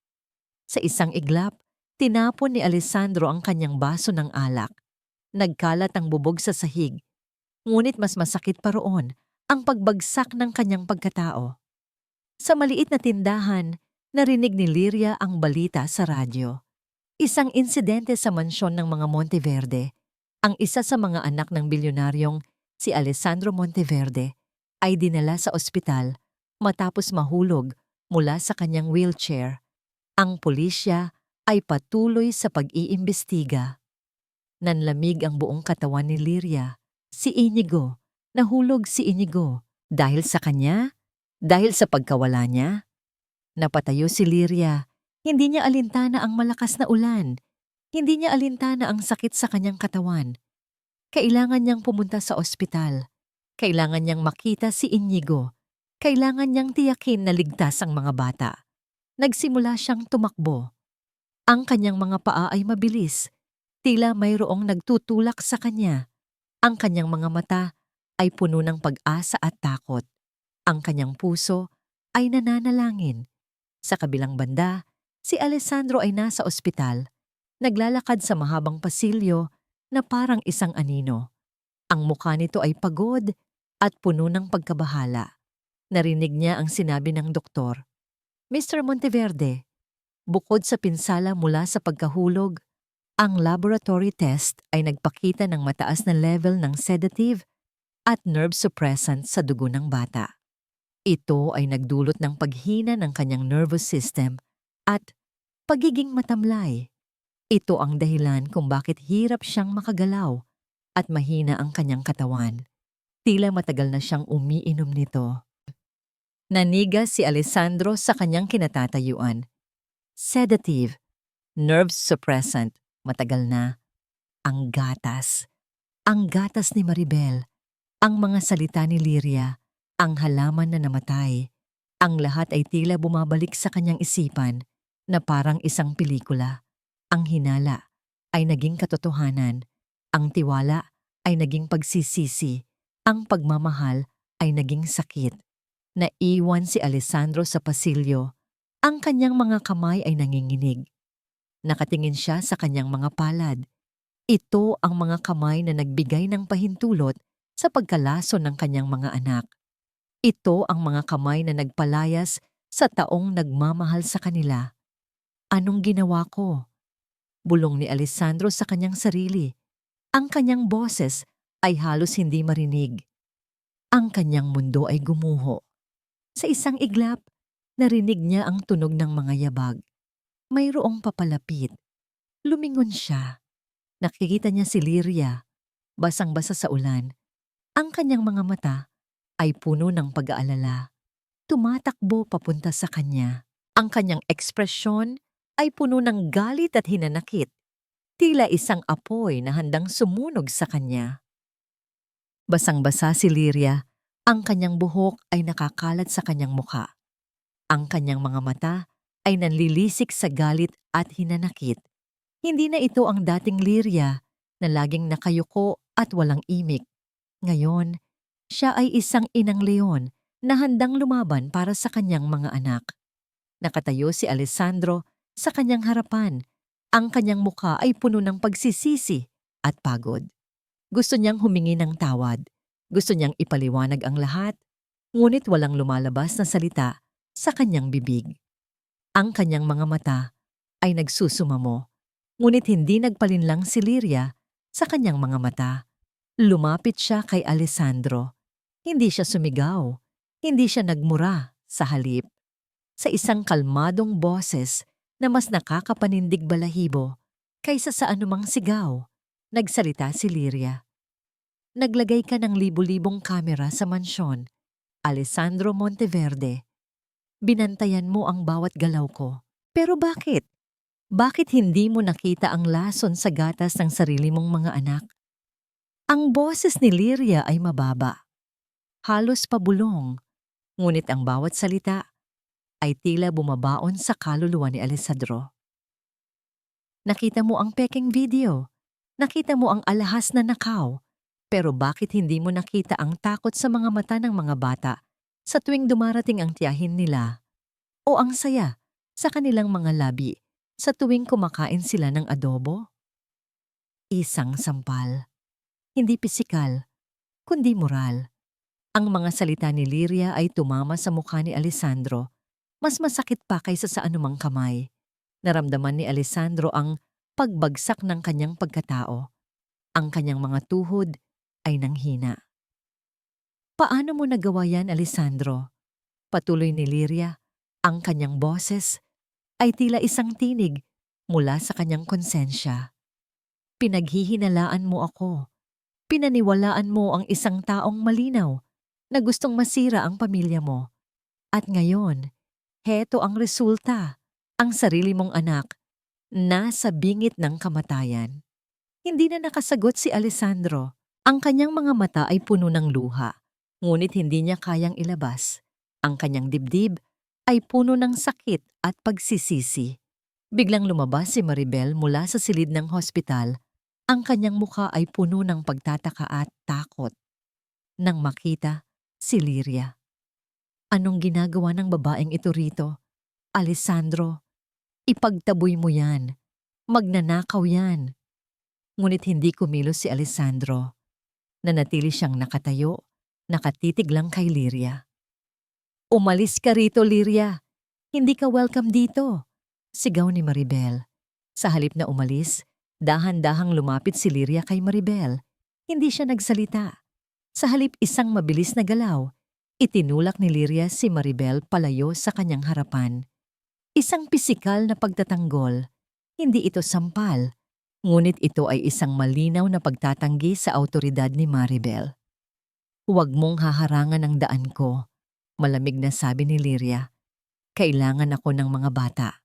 Sa isang iglap, tinapon ni Alessandro ang kanyang baso ng alak. Nagkalat ang bubog sa sahig. Ngunit mas masakit pa roon ang pagbagsak ng kanyang pagkatao. Sa maliit na tindahan, narinig ni Liria ang balita sa radyo. Isang insidente sa mansyon ng mga Monteverde. Ang isa sa mga anak ng bilyonaryong si Alessandro Monteverde ay dinala sa ospital matapos mahulog mula sa kanyang wheelchair. Ang pulisya ay patuloy sa pag-iimbestiga. Nanlamig ang buong katawan ni Liria. Si Inigo. Nahulog si Inigo. Dahil sa kanya? Dahil sa pagkawala niya? Napatayo si Liria. Hindi niya alintana ang malakas na ulan. Hindi niya alintana ang sakit sa kanyang katawan. Kailangan niyang pumunta sa ospital. Kailangan niyang makita si Inigo. Kailangan niyang tiyakin na ligtas ang mga bata. Nagsimula siyang tumakbo. Ang kanyang mga paa ay mabilis. Tila mayroong nagtutulak sa kanya. Ang kanyang mga mata ay puno ng pag-asa at takot. Ang kanyang puso ay nananalangin. Sa kabilang banda, si Alessandro ay nasa ospital. Naglalakad sa mahabang pasilyo na parang isang anino. Ang mukha nito ay pagod at puno ng pagkabahala. Narinig niya ang sinabi ng doktor. Mr. Monteverde, bukod sa pinsala mula sa pagkahulog, ang laboratory test ay nagpakita ng mataas na level ng sedative at nerve suppressant sa dugo ng bata. Ito ay nagdulot ng paghina ng kanyang nervous system at pagiging matamlay. Ito ang dahilan kung bakit hirap siyang makagalaw at mahina ang kanyang katawan. Tila matagal na siyang umiinom nito. Nanigas si Alessandro sa kanyang kinatatayuan. Sedative, nerve suppressant, matagal na. Ang gatas. Ang gatas ni Maribel. Ang mga salita ni Liria. Ang halaman na namatay. Ang lahat ay tila bumabalik sa kanyang isipan na parang isang pelikula. Ang hinala ay naging katotohanan. Ang tiwala ay naging pagsisisi. Ang pagmamahal ay naging sakit. Naiwan si Alessandro sa pasilyo. Ang kanyang mga kamay ay nanginginig. Nakatingin siya sa kanyang mga palad. Ito ang mga kamay na nagbigay ng pahintulot sa pagkalason ng kanyang mga anak. Ito ang mga kamay na nagpalayas sa taong nagmamahal sa kanila. Anong ginawa ko? Bulong ni Alessandro sa kanyang sarili. Ang kanyang boses ay halos hindi marinig. Ang kanyang mundo ay gumuho. Sa isang iglap, narinig niya ang tunog ng mga yabag. Mayroong papalapit. Lumingon siya. Nakikita niya si Liria, basang-basa sa ulan. Ang kanyang mga mata ay puno ng pag-aalala. Tumatakbo papunta sa kanya. Ang kanyang ekspresyon ay puno ng galit at hinanakit. Tila isang apoy na handang sumunog sa kanya. Basang-basa si Liria. Ang kanyang buhok ay nakakalat sa kanyang mukha. Ang kanyang mga mata ay nanlilisik sa galit at hinanakit. Hindi na ito ang dating Liria na laging nakayuko at walang imik. Ngayon, siya ay isang inang leon na handang lumaban para sa kanyang mga anak. Nakatayo si Alessandro sa kanyang harapan. Ang kanyang mukha ay puno ng pagsisisi at pagod. Gusto niyang humingi ng tawad. Gusto niyang ipaliwanag ang lahat, ngunit walang lumalabas na salita sa kanyang bibig. Ang kanyang mga mata ay nagsusumamo, ngunit hindi nagpalinlang si Liria sa kanyang mga mata. Lumapit siya kay Alessandro. Hindi siya sumigaw, hindi siya nagmura. Sa halip, sa isang kalmadong boses na mas nakakapanindig balahibo, Kaysa sa anumang sigaw, nagsalita si Liria. Naglagay ka ng libu-libong kamera sa mansyon, Alessandro Monteverde. Binantayan mo ang bawat galaw ko. Pero bakit? Bakit hindi mo nakita ang lason sa gatas ng sarili mong mga anak? Ang boses ni Liria ay mababa, halos pabulong, ngunit ang bawat salita ay tila bumabaon sa kaluluwa ni Alessandro. Nakita mo ang peking video, nakita mo ang alahas na nakaw, pero bakit hindi mo nakita ang takot sa mga mata ng mga bata sa tuwing dumarating ang tiyahin nila? O ang saya sa kanilang mga labi sa tuwing kumakain sila ng adobo? Isang sampal. Hindi pisikal, kundi moral. Ang mga salita ni Liria ay tumama sa mukha ni Alessandro. Mas masakit pa kaysa sa anumang kamay. Naramdaman ni Alessandro ang pagbagsak ng kanyang pagkatao. Ang kanyang mga tuhod ay nanghina. Paano mo nagawa yan, Alessandro? Patuloy ni Liria. Ang kanyang boses ay tila isang tinig mula sa kanyang konsensya. Pinaghihinalaan mo ako. Pinaniwalaan mo ang isang taong malinaw na gustong masira ang pamilya mo. At ngayon, heto ang resulta. Ang sarili mong anak, nasa bingit ng kamatayan. Hindi na nakasagot si Alessandro. Ang kanyang mga mata ay puno ng luha, ngunit hindi niya kayang ilabas. Ang kanyang dibdib ay puno ng sakit at pagsisisi. Biglang lumabas si Maribel mula sa silid ng hospital. Ang kanyang mukha ay puno ng pagtataka at takot. Nang makita si Liria. Anong ginagawa ng babaeng ito rito? Alessandro, ipagtaboy mo yan. Magnanakaw yan. Ngunit hindi kumilos si Alessandro. Nanatili siyang nakatayo, nakatitig lang kay Liria. Umalis ka rito, Liria. Hindi ka welcome dito. Sigaw ni Maribel. Sa halip na umalis, dahan-dahang lumapit si Liria kay Maribel. Hindi siya nagsalita. Sa halip isang mabilis na galaw, itinulak ni Liria si Maribel palayo sa kanyang harapan. Isang pisikal na pagtatanggol. Hindi ito sampal, ngunit ito ay isang malinaw na pagtatanggi sa autoridad ni Maribel. Huwag mong haharangan ang daan ko, malamig na sabi ni Liria. Kailangan ako ng mga bata.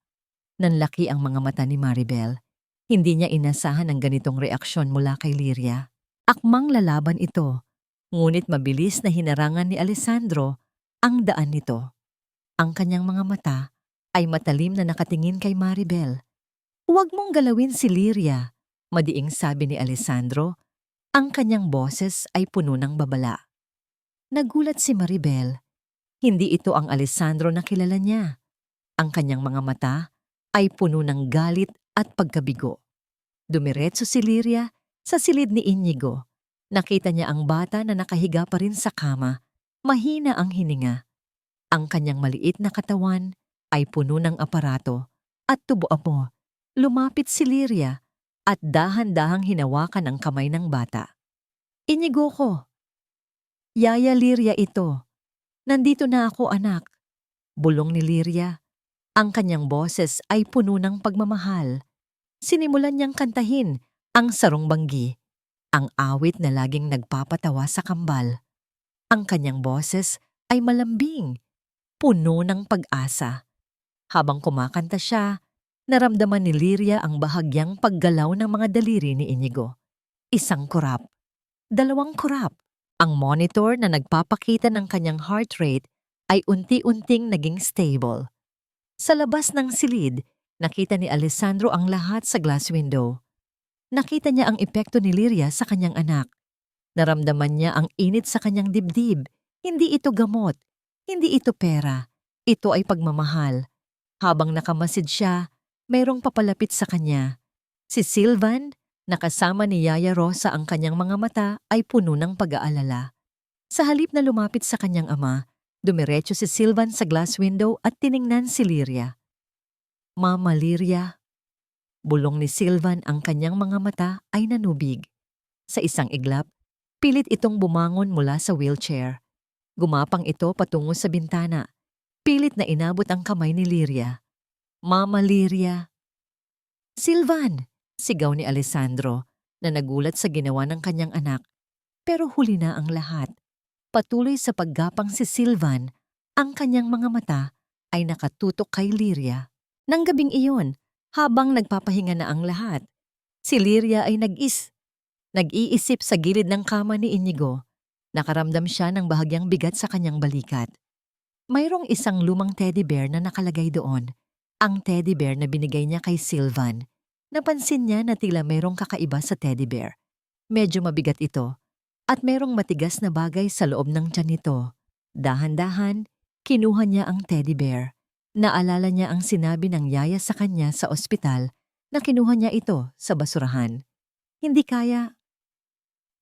Nanlaki ang mga mata ni Maribel. Hindi niya inasahan ang ganitong reaksyon mula kay Liria. Akmang lalaban ito, ngunit mabilis na hinarangan ni Alessandro ang daan nito. Ang kanyang mga mata ay matalim na nakatingin kay Maribel. Huwag mong galawin si Liria, madiing sabi ni Alessandro. Ang kanyang boses ay puno ng babala. Nagulat si Maribel. Hindi ito ang Alessandro na kilala niya. Ang kanyang mga mata ay puno ng galit at pagkabigo. Dumiretso si Liria sa silid ni Inigo. Nakita niya ang bata na nakahiga pa rin sa kama. Mahina ang hininga. Ang kanyang maliit na katawan ay puno ng aparato at tubo-abo. Lumapit si Liria at dahan-dahang hinawakan ang kamay ng bata. Inigo ko. Yaya Liria ito. Nandito na ako, anak. Bulong ni Liria. Ang kanyang boses ay puno ng pagmamahal. Sinimulan niyang kantahin ang Sarong Banggi, ang awit na laging nagpapatawa sa kambal. Ang kanyang boses ay malambing, puno ng pag-asa. Habang kumakanta siya, naramdaman ni Liria ang bahagyang paggalaw ng mga daliri ni Inigo. Isang kurap, dalawang kurap. Ang monitor na nagpapakita ng kanyang heart rate ay unti-unting naging stable. Sa labas ng silid, nakita ni Alessandro ang lahat sa glass window. Nakita niya ang epekto ni Liria sa kanyang anak. Naramdaman niya ang init sa kanyang dibdib. Hindi ito gamot. Hindi ito pera. Ito ay pagmamahal. Habang nakamasid siya, mayroong papalapit sa kanya. Si Sylvan, nakasama ni Yaya Rosa ang kanyang mga mata ay puno ng pag-aalala. Sa halip na lumapit sa kanyang ama, dumiretso si Sylvan sa glass window at tiningnan si Liria. Mama Liria. Bulong ni Sylvan, ang kanyang mga mata ay nanubig. Sa isang iglap, pilit itong bumangon mula sa wheelchair. Gumapang ito patungo sa bintana. Pilit na inabot ang kamay ni Liria. Mama Liria. Sylvan, Sigaw ni Alessandro na nagulat sa ginawa ng kanyang anak. Pero huli na ang lahat. Patuloy sa paggapang si Silvan, ang kanyang mga mata ay nakatutok kay Lyria. Nang gabing iyon, habang nagpapahinga na ang lahat, si Lyria ay nag-iisip sa gilid ng kama ni Inigo. Nakaramdam siya ng bahagyang bigat sa kanyang balikat. Mayroong isang lumang teddy bear na nakalagay doon. Ang teddy bear na binigay niya kay Silvan. Napansin niya na tila mayroong kakaiba sa teddy bear. Medyo mabigat ito at mayroong matigas na bagay sa loob ng tiyan nito. Dahan-dahan, kinuha niya ang teddy bear. Naalala niya ang sinabi ng yaya sa kanya sa ospital na kinuha niya ito sa basurahan. Hindi kaya.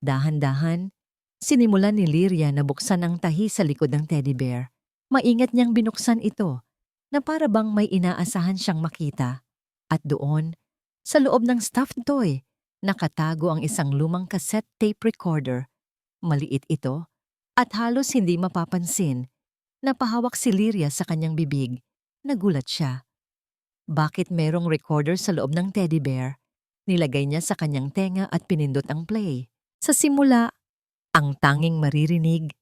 Dahan-dahan, sinimulan ni Lyria na buksan ang tahi sa likod ng teddy bear. Maingat niyang binuksan ito na para bang may inaasahan siyang makita. At doon, sa loob ng stuffed toy, nakatago ang isang lumang cassette tape recorder. Maliit ito at halos hindi mapapansin. Napahawak si Lyria sa kanyang bibig. Nagulat siya. Bakit merong recorder sa loob ng teddy bear? Nilagay niya sa kanyang tenga at pinindot ang play. Sa simula, ang tanging maririnig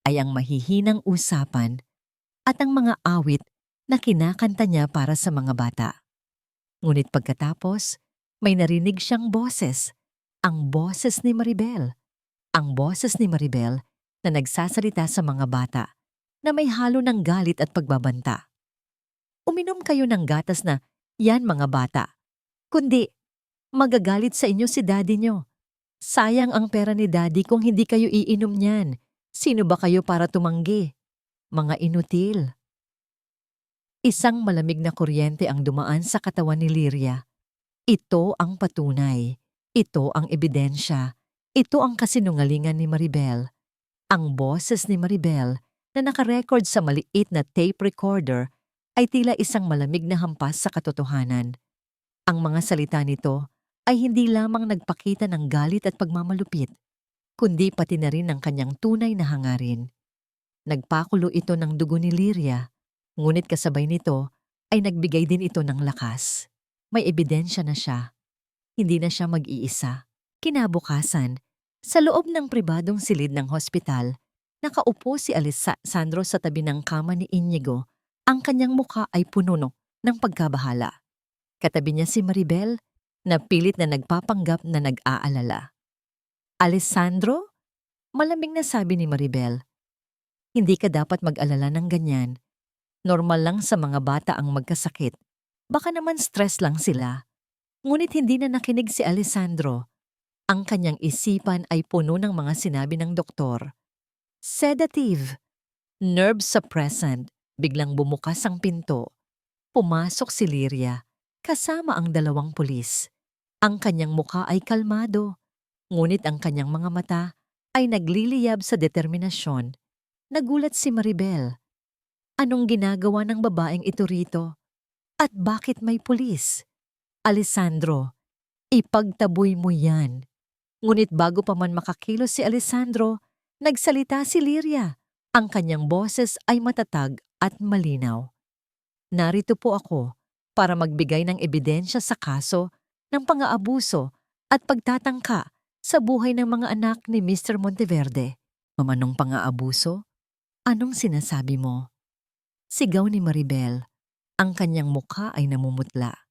ay ang mahihinang usapan at ang mga awit na kinakanta niya para sa mga bata. Ngunit pagkatapos, may narinig siyang boses. Ang boses ni Maribel. Ang boses ni Maribel na nagsasalita sa mga bata na may halo ng galit at pagbabanta. Uminom kayo ng gatas na, yan mga bata. Kundi, magagalit sa inyo si daddy nyo. Sayang ang pera ni daddy kung hindi kayo iinom niyan. Sino ba kayo para tumanggi? Mga inutil. Isang malamig na kuryente ang dumaan sa katawan ni Lyria. Ito ang patunay. Ito ang ebidensya. Ito ang kasinungalingan ni Maribel. Ang boses ni Maribel na nakarecord sa maliit na tape recorder ay tila isang malamig na hampas sa katotohanan. Ang mga salita nito ay hindi lamang nagpakita ng galit at pagmamalupit, kundi pati na rin ang kanyang tunay na hangarin. Nagpakulo ito ng dugo ni Lyria, ngunit kasabay nito ay nagbigay din ito ng lakas. May ebidensya na siya. Hindi na siya mag-iisa. Kinabukasan, sa loob ng pribadong silid ng hospital, nakaupo si Alessandro sa tabi ng kama ni Inigo. Ang kanyang mukha ay puno ng pagkabahala. Katabi niya si Maribel, na pilit na nagpapanggap na nag-aalala. Alessandro? Malamig na sabi ni Maribel. Hindi ka dapat mag-alala ng ganyan. Normal lang sa mga bata ang magkasakit. Baka naman stress lang sila. Ngunit hindi na nakinig si Alessandro. Ang kanyang isipan ay puno ng mga sinabi ng doktor. Sedative. Nerve suppressant. Biglang bumukas ang pinto. Pumasok si Lyria, kasama ang dalawang pulis. Ang kanyang muka ay kalmado, ngunit ang kanyang mga mata ay nagliliyab sa determinasyon. Nagulat si Maribel. Anong ginagawa ng babaeng ito rito? At bakit may pulis? Alessandro, ipagtaboy mo yan. Ngunit bago pa man makakilos si Alessandro, nagsalita si Lyria. Ang kanyang boses ay matatag at malinaw. Narito po ako para magbigay ng ebidensya sa kaso ng pang-aabuso at pagtatangka sa buhay ng mga anak ni Mr. Monteverde. Anong pang-aabuso? Anong sinasabi mo? Sigaw ni Maribel. Ang kanyang mukha ay namumutla.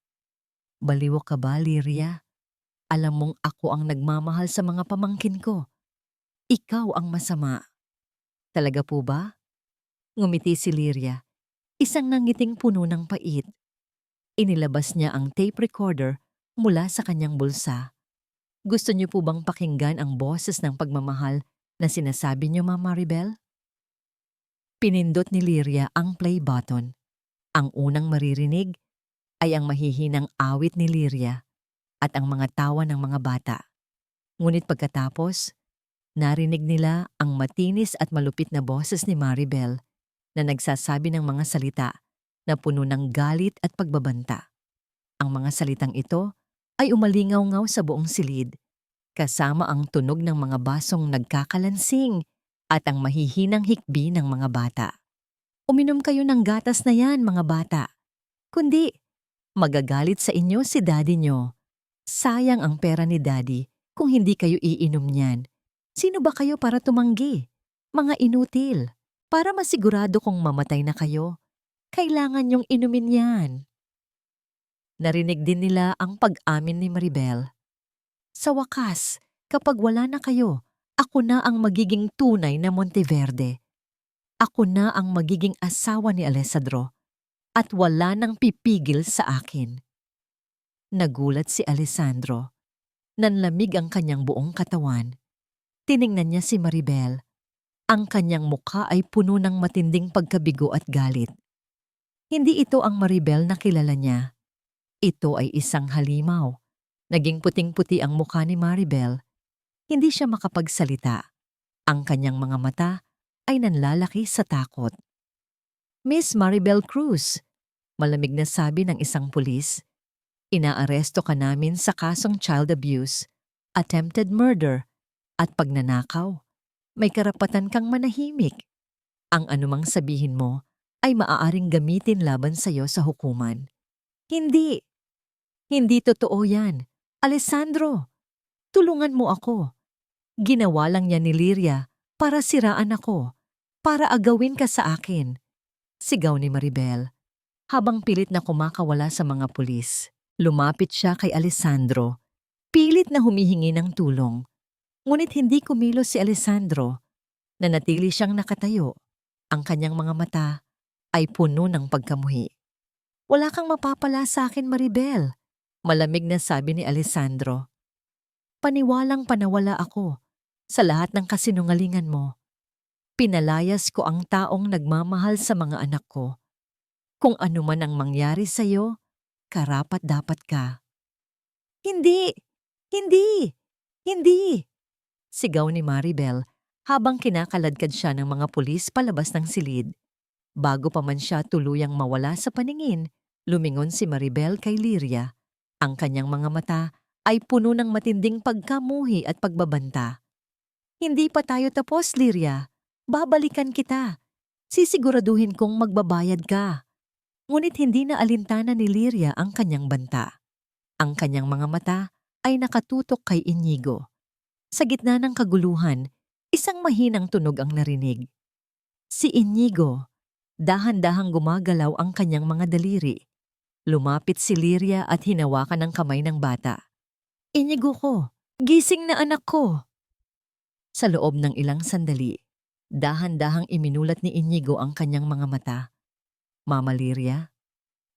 Baliw ka ba, Lyria? Alam mong ako ang nagmamahal sa mga pamangkin ko. Ikaw ang masama. Talaga po ba? Ngumiti si Lyria, isang nangiting puno ng pait. Inilabas niya ang tape recorder mula sa kanyang bulsa. Gusto niyo po bang pakinggan ang boses ng pagmamahal na sinasabi niyo, Mama Maribel? Pinindot ni Lyria ang play button. Ang unang maririnig ay ang mahihinang awit ni Lyria at ang mga tawa ng mga bata. Ngunit pagkatapos, narinig nila ang matinis at malupit na boses ni Maribel na nagsasabi ng mga salita na puno ng galit at pagbabanta. Ang mga salitang ito ay umalingaw-ngaw sa buong silid, kasama ang tunog ng mga basong nagkakalansing at ang mahihinang hikbi ng mga bata. Uminom kayo ng gatas na yan, mga bata. Kundi, magagalit sa inyo si daddy nyo. Sayang ang pera ni Daddy kung hindi kayo iinom niyan. Sino ba kayo para tumanggi? Mga inutil. Para masigurado kung mamatay na kayo, kailangan niyong inumin yan. Narinig din nila ang pag-amin ni Maribel. Sa wakas, kapag wala na kayo, ako na ang magiging tunay na Monteverde. Ako na ang magiging asawa ni Alessandro at wala nang pipigil sa akin. Nagulat si Alessandro. Nanlamig ang kanyang buong katawan. Tiningnan niya si Maribel. Ang kanyang mukha ay puno ng matinding pagkabigo at galit. Hindi ito ang Maribel na kilala niya. Ito ay isang halimaw. Naging puting-puti ang mukha ni Maribel. Hindi siya makapagsalita. Ang kanyang mga mata ay nanlalaki sa takot. Miss Maribel Cruz, malamig na sabi ng isang pulis, inaaresto ka namin sa kasong child abuse, attempted murder, at pagnanakaw. May karapatan kang manahimik. Ang anumang sabihin mo ay maaaring gamitin laban sa iyo sa hukuman. Hindi. Hindi totoo yan. Alessandro, tulungan mo ako. Ginawa lang niya ni Lyria para siraan ako, para agawin ka sa akin. Sigaw ni Maribel. Habang pilit na kumakawala sa mga pulis, lumapit siya kay Alessandro. Pilit na humihingi ng tulong. Ngunit hindi kumilos si Alessandro. Nanatili siyang nakatayo. Ang kanyang mga mata ay puno ng pagkamuhi. Wala kang mapapala sa akin, Maribel. Malamig na sabi ni Alessandro. Paniwalang panawala ako sa lahat ng kasinungalingan mo. Pinalayas ko ang taong nagmamahal sa mga anak ko. Kung ano man ang mangyari sa iyo, karapat-dapat ka. Hindi! Hindi! Hindi! Sigaw ni Maribel habang kinakaladkad siya ng mga pulis palabas ng silid. Bago pa man siya tuluyang mawala sa paningin, lumingon si Maribel kay Lyria. Ang kanyang mga mata ay puno ng matinding pagkamuhi at pagbabanta. Hindi pa tayo tapos, Lyria. Babalikan kita. Sisiguraduhin kong magbabayad ka. Ngunit hindi na alintana ni Lyria ang kanyang banta. Ang kanyang mga mata ay nakatutok kay Inigo. Sa gitna ng kaguluhan, isang mahinang tunog ang narinig. Si Inigo, dahan-dahang gumagalaw ang kanyang mga daliri. Lumapit si Lyria at hinawakan ang kamay ng bata. Inigo ko, gising na anak ko. Sa loob ng ilang sandali, dahan-dahang iminulat ni Inigo ang kanyang mga mata. Mama Lyria,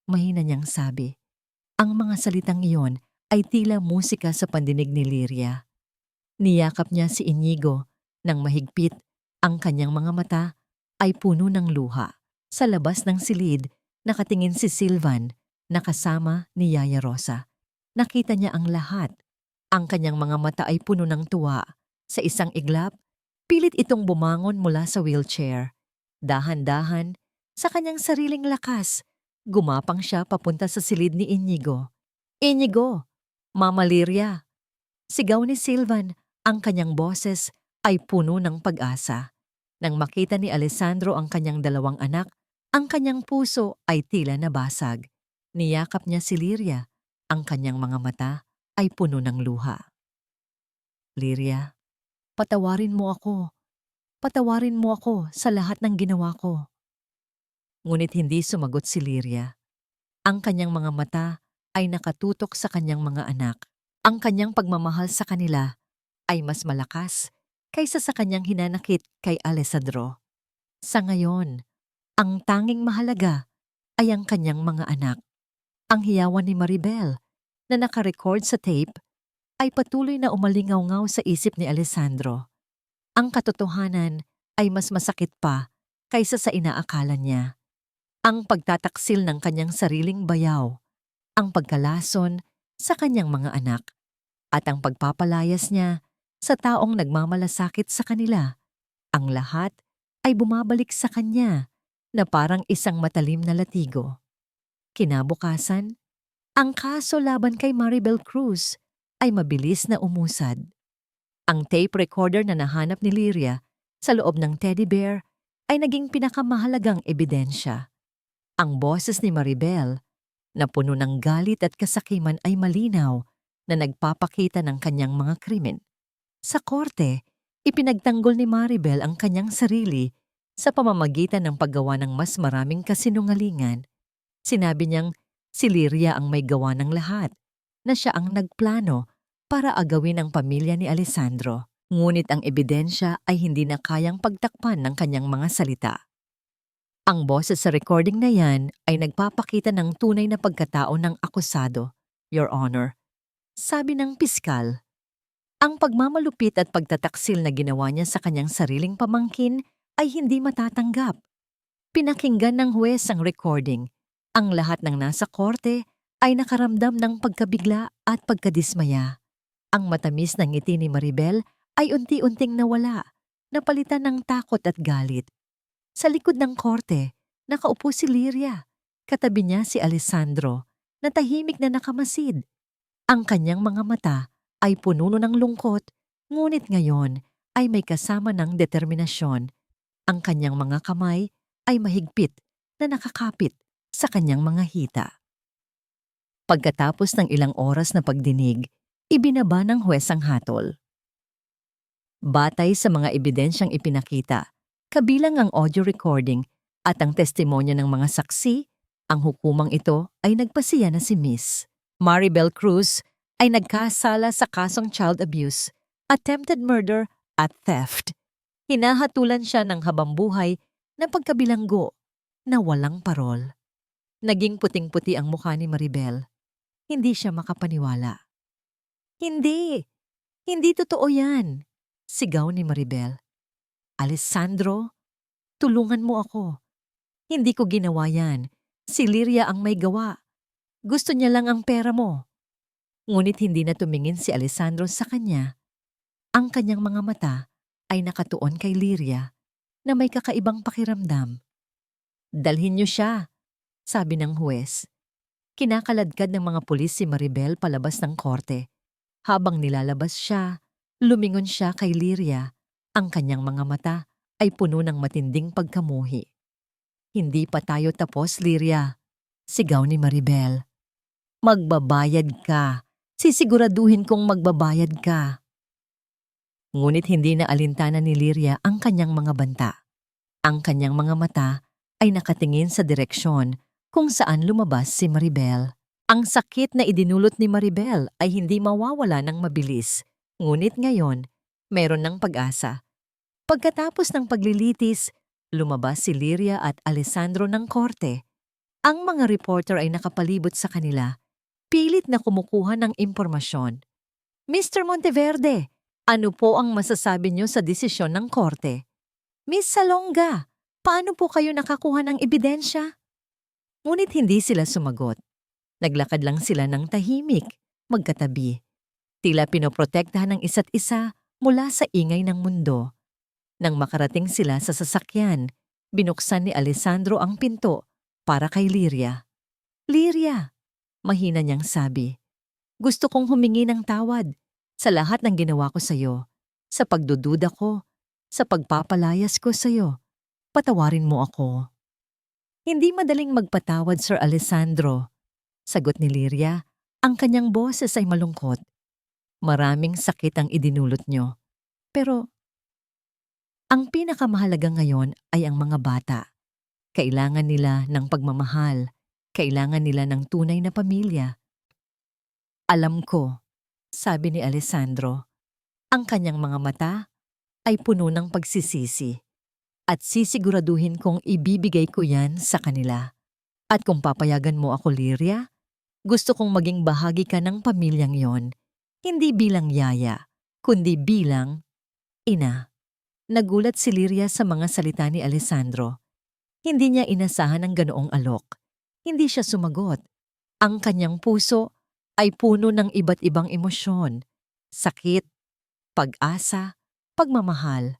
mahina niyang sabi. Ang mga salitang iyon ay tila musika sa pandinig ni Lyria. Niyakap niya si Inigo nang mahigpit. Ang kanyang mga mata ay puno ng luha. Sa labas ng silid, nakatingin si Silvan na kasama ni Yaya Rosa. Nakita niya ang lahat. Ang kanyang mga mata ay puno ng tuwa. Sa isang iglap, pilit itong bumangon mula sa wheelchair. Dahan-dahan, sa kanyang sariling lakas, gumapang siya papunta sa silid ni Inigo. Inigo! Mama Lyria! Sigaw ni Silvan, ang kanyang boses ay puno ng pag-asa. Nang makita ni Alessandro ang kanyang dalawang anak, ang kanyang puso ay tila nabasag. Niyakap niya si Lyria. Ang kanyang mga mata ay puno ng luha. Lyria, patawarin mo ako. Patawarin mo ako sa lahat ng ginawa ko. Ngunit hindi sumagot si Lyria. Ang kanyang mga mata ay nakatutok sa kanyang mga anak. Ang kanyang pagmamahal sa kanila ay mas malakas kaysa sa kanyang hinanakit kay Alessandro. Sa ngayon, ang tanging mahalaga ay ang kanyang mga anak. Ang hiyawan ni Maribel na nakarecord sa tape ay patuloy na umalingaw-ngaw sa isip ni Alessandro. Ang katotohanan ay mas masakit pa kaysa sa inaakala niya. Ang pagtataksil ng kanyang sariling bayaw, ang pagkalason sa kanyang mga anak, at ang pagpapalayas niya sa taong nagmamalasakit sa kanila. Ang lahat ay bumabalik sa kanya na parang isang matalim na latigo. Kinabukasan, ang kaso laban kay Maribel Cruz ay mabilis na umusad. Ang tape recorder na nahanap ni Lyria sa loob ng teddy bear ay naging pinakamahalagang ebidensya. Ang boses ni Maribel, na puno ng galit at kasakiman, ay malinaw na nagpapakita ng kanyang mga krimen. Sa korte, ipinagtanggol ni Maribel ang kanyang sarili sa pamamagitan ng paggawa ng mas maraming kasinungalingan. Sinabi niyang si Lyria ang may gawa ng lahat, na siya ang nagplano para agawin ang pamilya ni Alessandro. Ngunit ang ebidensya ay hindi na kayang pagtakpan ng kanyang mga salita. Ang boses sa recording na yan ay nagpapakita ng tunay na pagkatao ng akusado, Your Honor. Sabi ng piskal, ang pagmamalupit at pagtataksil na ginawa niya sa kanyang sariling pamangkin ay hindi matatanggap. Pinakinggan ng huwes ang recording. Ang lahat ng nasa korte ay nakaramdam ng pagkabigla at pagkadismaya. Ang matamis na ngiti ni Maribel ay unti-unting nawala, napalitan ng takot at galit. Sa likod ng korte, nakaupo si Lyria. Katabi niya si Alessandro, na tahimik na nakamasid. Ang kanyang mga mata ay puno ng lungkot, ngunit ngayon ay may kasama ng determinasyon. Ang kanyang mga kamay ay mahigpit na nakakapit sa kanyang mga hita. Pagkatapos ng ilang oras na pagdinig, ibinaba ng huwes ang hatol. Batay sa mga ebidensyang ipinakita, kabilang ang audio recording at ang testimonya ng mga saksi, ang hukumang ito ay nagpasiya na si Miss Maribel Cruz ay nagkasala sa kasong child abuse, attempted murder at theft. Hinahatulan siya ng habambuhay na pagkabilanggo na walang parol. Naging puting-puti ang mukha ni Maribel. Hindi siya makapaniwala. Hindi! Hindi totoo yan! Sigaw ni Maribel. Alessandro, tulungan mo ako. Hindi ko ginawa yan. Si Lyria ang may gawa. Gusto niya lang ang pera mo. Ngunit hindi na tumingin si Alessandro sa kanya. Ang kanyang mga mata ay nakatuon kay Lyria na may kakaibang pakiramdam. Dalhin niyo siya, sabi ng huwes. Kinakaladkad ng mga pulis si Maribel palabas ng korte. Habang nilalabas siya, lumingon siya kay Lyria. Ang kanyang mga mata ay puno ng matinding pagkamuhi. Hindi pa tayo tapos, Lyria, sigaw ni Maribel. Magbabayad ka. Sisiguraduhin kong magbabayad ka. Ngunit hindi na alintana ni Lyria ang kanyang mga banta. Ang kanyang mga mata ay nakatingin sa direksyon kung saan lumabas si Maribel. Ang sakit na idinulot ni Maribel ay hindi mawawala ng mabilis. Ngunit ngayon, meron ng pag-asa. Pagkatapos ng paglilitis, lumabas si Lyria at Alessandro ng korte. Ang mga reporter ay nakapalibot sa kanila, pilit na kumukuha ng impormasyon. Mr. Monteverde, ano po ang masasabi niyo sa desisyon ng korte? Miss Salonga, paano po kayo nakakuha ng ebidensya? Ngunit hindi sila sumagot. Naglakad lang sila ng tahimik, magkatabi. Tila pinoprotektahan ng isa't isa mula sa ingay ng mundo. Nang makarating sila sa sasakyan, binuksan ni Alessandro ang pinto para kay Lyria. Lyria, mahina niyang sabi, gusto kong humingi ng tawad sa lahat ng ginawa ko sa iyo, sa pagdududa ko, sa pagpapalayas ko sa iyo. Patawarin mo ako. Hindi madaling magpatawad, Sir Alessandro. Sagot ni Lyria, ang kanyang boses ay malungkot. Maraming sakit ang idinulot niyo. Pero ang pinakamahalaga ngayon ay ang mga bata. Kailangan nila ng pagmamahal. Kailangan nila ng tunay na pamilya. Alam ko, sabi ni Alessandro, ang kanyang mga mata ay puno ng pagsisisi. At sisiguraduhin kong ibibigay ko yan sa kanila. At kung papayagan mo ako, Lyria, gusto kong maging bahagi ka ng pamilyang yon. Hindi bilang yaya, kundi bilang ina. Nagulat si Lyria sa mga salita ni Alessandro. Hindi niya inasahan ang ganoong alok. Hindi siya sumagot. Ang kanyang puso ay puno ng iba't ibang emosyon. Sakit, pag-asa, pagmamahal.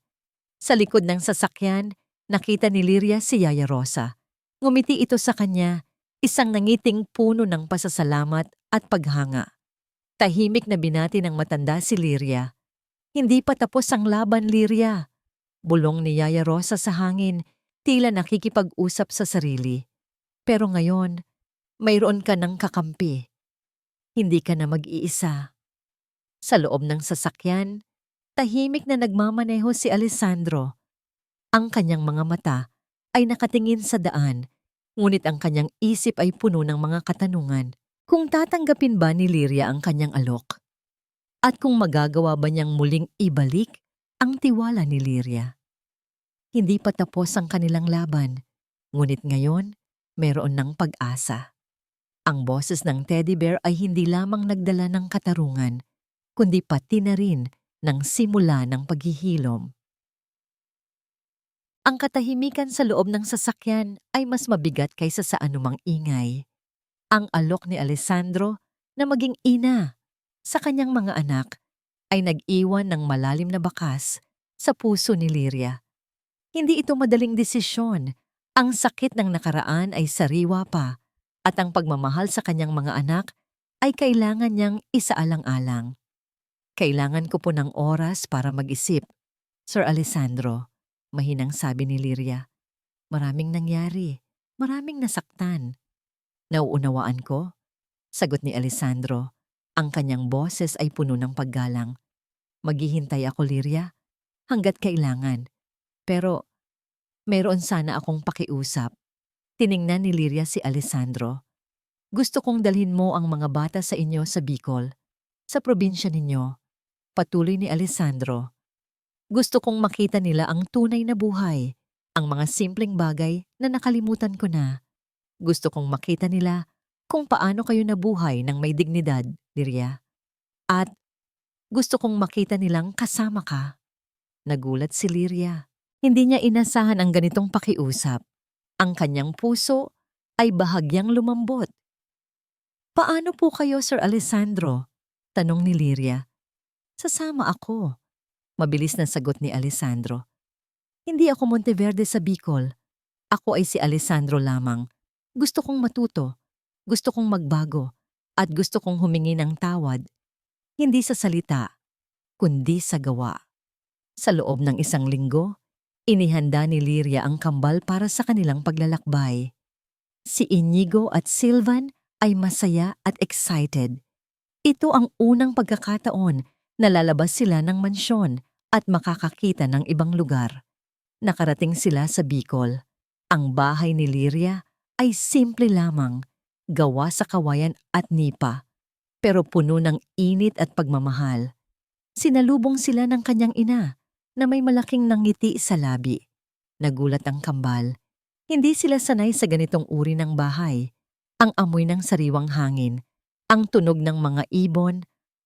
Sa likod ng sasakyan, nakita ni Lyria si Yaya Rosa. Ngumiti ito sa kanya, isang nangiting puno ng pasasalamat at paghanga. Tahimik na binati ng matanda si Lyria. Hindi pa tapos ang laban, Lyria. Bulong ni Yaya Rosa sa hangin, tila nakikipag-usap sa sarili. Pero ngayon, mayroon ka ng kakampi. Hindi ka na mag-iisa. Sa loob ng sasakyan, tahimik na nagmamaneho si Alessandro. Ang kanyang mga mata ay nakatingin sa daan, ngunit ang kanyang isip ay puno ng mga katanungan. Kung tatanggapin ba ni Lyria ang kanyang alok? At kung magagawa ba niyang muling ibalik ang tiwala ni Lyria? Hindi pa tapos ang kanilang laban, ngunit ngayon, meron ng pag-asa. Ang boses ng teddy bear ay hindi lamang nagdala ng katarungan, kundi pati na rin ng simula ng paghihilom. Ang katahimikan sa loob ng sasakyan ay mas mabigat kaysa sa anumang ingay. Ang alok ni Alessandro na maging ina sa kanyang mga anak ay nag-iwan ng malalim na bakas sa puso ni Lyria. Hindi ito madaling desisyon. Ang sakit ng nakaraan ay sariwa pa at ang pagmamahal sa kanyang mga anak ay kailangan niyang isaalang-alang. Kailangan ko po ng oras para mag-isip, Sir Alessandro, mahinang sabi ni Lyria. Maraming nangyari, maraming nasaktan. Nauunawaan ko, sagot ni Alessandro. Ang kanyang boses ay puno ng paggalang. Maghihintay ako, Lyria, hanggat kailangan. Pero meron sana akong pakiusap. Tiningnan ni Lyria si Alessandro. Gusto kong dalhin mo ang mga bata sa inyo sa Bicol, sa probinsya ninyo. Patuloy ni Alessandro. Gusto kong makita nila ang tunay na buhay, ang mga simpleng bagay na nakalimutan ko na. Gusto kong makita nila kung paano kayo nabuhay ng may dignidad, Lyria. At gusto kong makita nilang kasama ka. Nagulat si Lyria. Hindi niya inasahan ang ganitong pakiusap. Ang kanyang puso ay bahagyang lumambot. Paano po kayo, Sir Alessandro? Tanong ni Lyria. Sasama ako. Mabilis na sagot ni Alessandro. Hindi ako Monteverde sa Bicol. Ako ay si Alessandro lamang. Gusto kong matuto. Gusto kong magbago. At gusto kong humingi ng tawad. Hindi sa salita, kundi sa gawa. Sa loob ng isang linggo, inihanda ni Lyria ang kambal para sa kanilang paglalakbay. Si Inigo at Sylvan ay masaya at excited. Ito ang unang pagkakataon na lalabas sila ng mansyon at makakakita ng ibang lugar. Nakarating sila sa Bicol. Ang bahay ni Lyria ay simple lamang, gawa sa kawayan at nipa, pero puno ng init at pagmamahal. Sinalubong sila ng kanyang ina na may malaking nangiti sa labi. Nagulat ang kambal. Hindi sila sanay sa ganitong uri ng bahay. Ang amoy ng sariwang hangin, ang tunog ng mga ibon,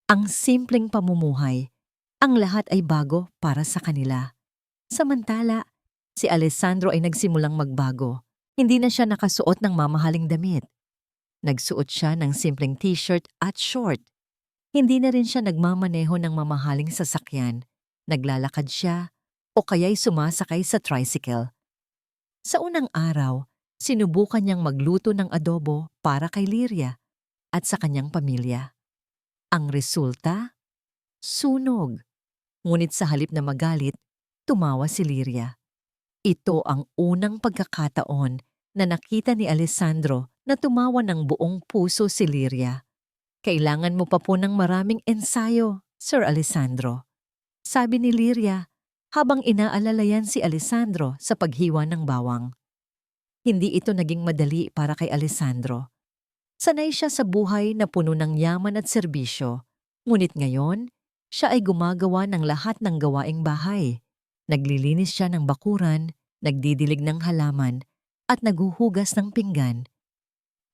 ang simpleng pamumuhay, ang lahat ay bago para sa kanila. Samantala, si Alessandro ay nagsimulang magbago. Hindi na siya nakasuot ng mamahaling damit. Nagsuot siya ng simpleng t-shirt at short. Hindi na rin siya nagmamaneho ng mamahaling sasakyan. Naglalakad siya o kaya'y sumasakay sa tricycle. Sa unang araw, sinubukan niyang magluto ng adobo para kay Lyria at sa kanyang pamilya. Ang resulta? Sunog. Ngunit sa halip na magalit, tumawa si Lyria. Ito ang unang pagkakataon na nakita ni Alessandro na tumawa ng buong puso si Lyria. Kailangan mo pa po ng maraming ensayo, Sir Alessandro. Sabi ni Lyria habang inaalalayan si Alessandro sa paghiwa ng bawang. Hindi ito naging madali para kay Alessandro. Sanay siya sa buhay na puno ng yaman at serbisyo, ngunit ngayon, siya ay gumagawa ng lahat ng gawaing bahay. Naglilinis siya ng bakuran, nagdidilig ng halaman, at naghuhugas ng pinggan.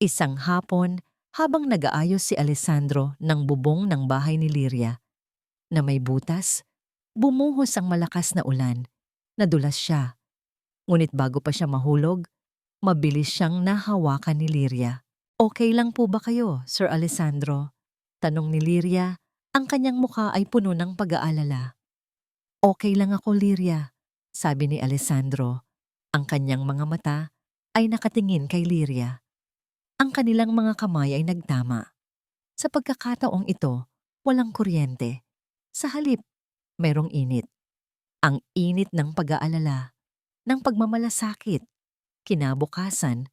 Isang hapon, habang nag-aayos si Alessandro ng bubong ng bahay ni Lyria, na may butas, bumuhos ang malakas na ulan. Nadulas siya. Ngunit bago pa siya mahulog, mabilis siyang nahawakan ni Lyria. Okay lang po ba kayo, Sir Alessandro? Tanong ni Lyria, ang kanyang mukha ay puno ng pag-aalala. Okay lang ako, Lyria, sabi ni Alessandro. Ang kanyang mga mata ay nakatingin kay Lyria. Ang kanilang mga kamay ay nagtama. Sa pagkakataong ito, walang kuryente. Sa halip, merong init. Ang init ng pag-aalala, ng pagmamalasakit. Kinabukasan,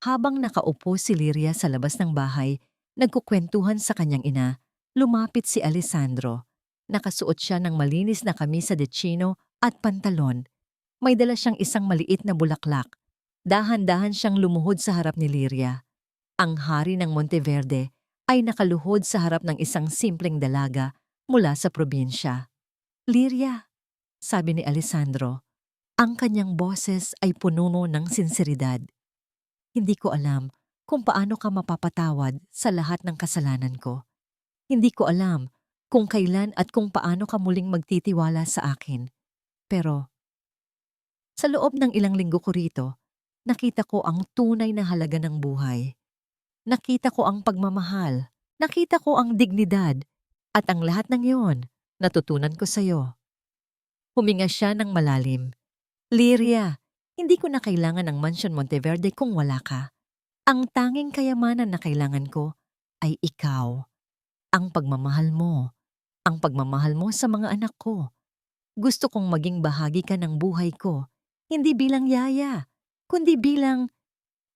habang nakaupo si Lyria sa labas ng bahay, nagkukwentuhan sa kanyang ina, Lumapit si Alessandro. Nakasuot siya ng malinis na kamisa de chino at pantalon. May dala siyang isang maliit na bulaklak. Dahan-dahan siyang lumuhod sa harap ni Liria. Ang hari ng Monteverde ay nakaluhod sa harap ng isang simpleng dalaga mula sa probinsya. Liria, sabi ni Alessandro, ang kanyang boses ay puno ng sinseridad. Hindi ko alam kung paano ka mapapatawad sa lahat ng kasalanan ko. Hindi ko alam kung kailan at kung paano ka muling magtitiwala sa akin. Pero sa loob ng ilang linggo ko rito, nakita ko ang tunay na halaga ng buhay. Nakita ko ang pagmamahal, nakita ko ang dignidad, at ang lahat ng iyon natutunan ko sa'yo. Huminga siya ng malalim. Liria, hindi ko na kailangan ng Mansion Monteverde kung wala ka. Ang tanging kayamanan na kailangan ko ay ikaw. Ang pagmamahal mo. Ang pagmamahal mo sa mga anak ko. Gusto kong maging bahagi ka ng buhay ko, hindi bilang yaya, kundi bilang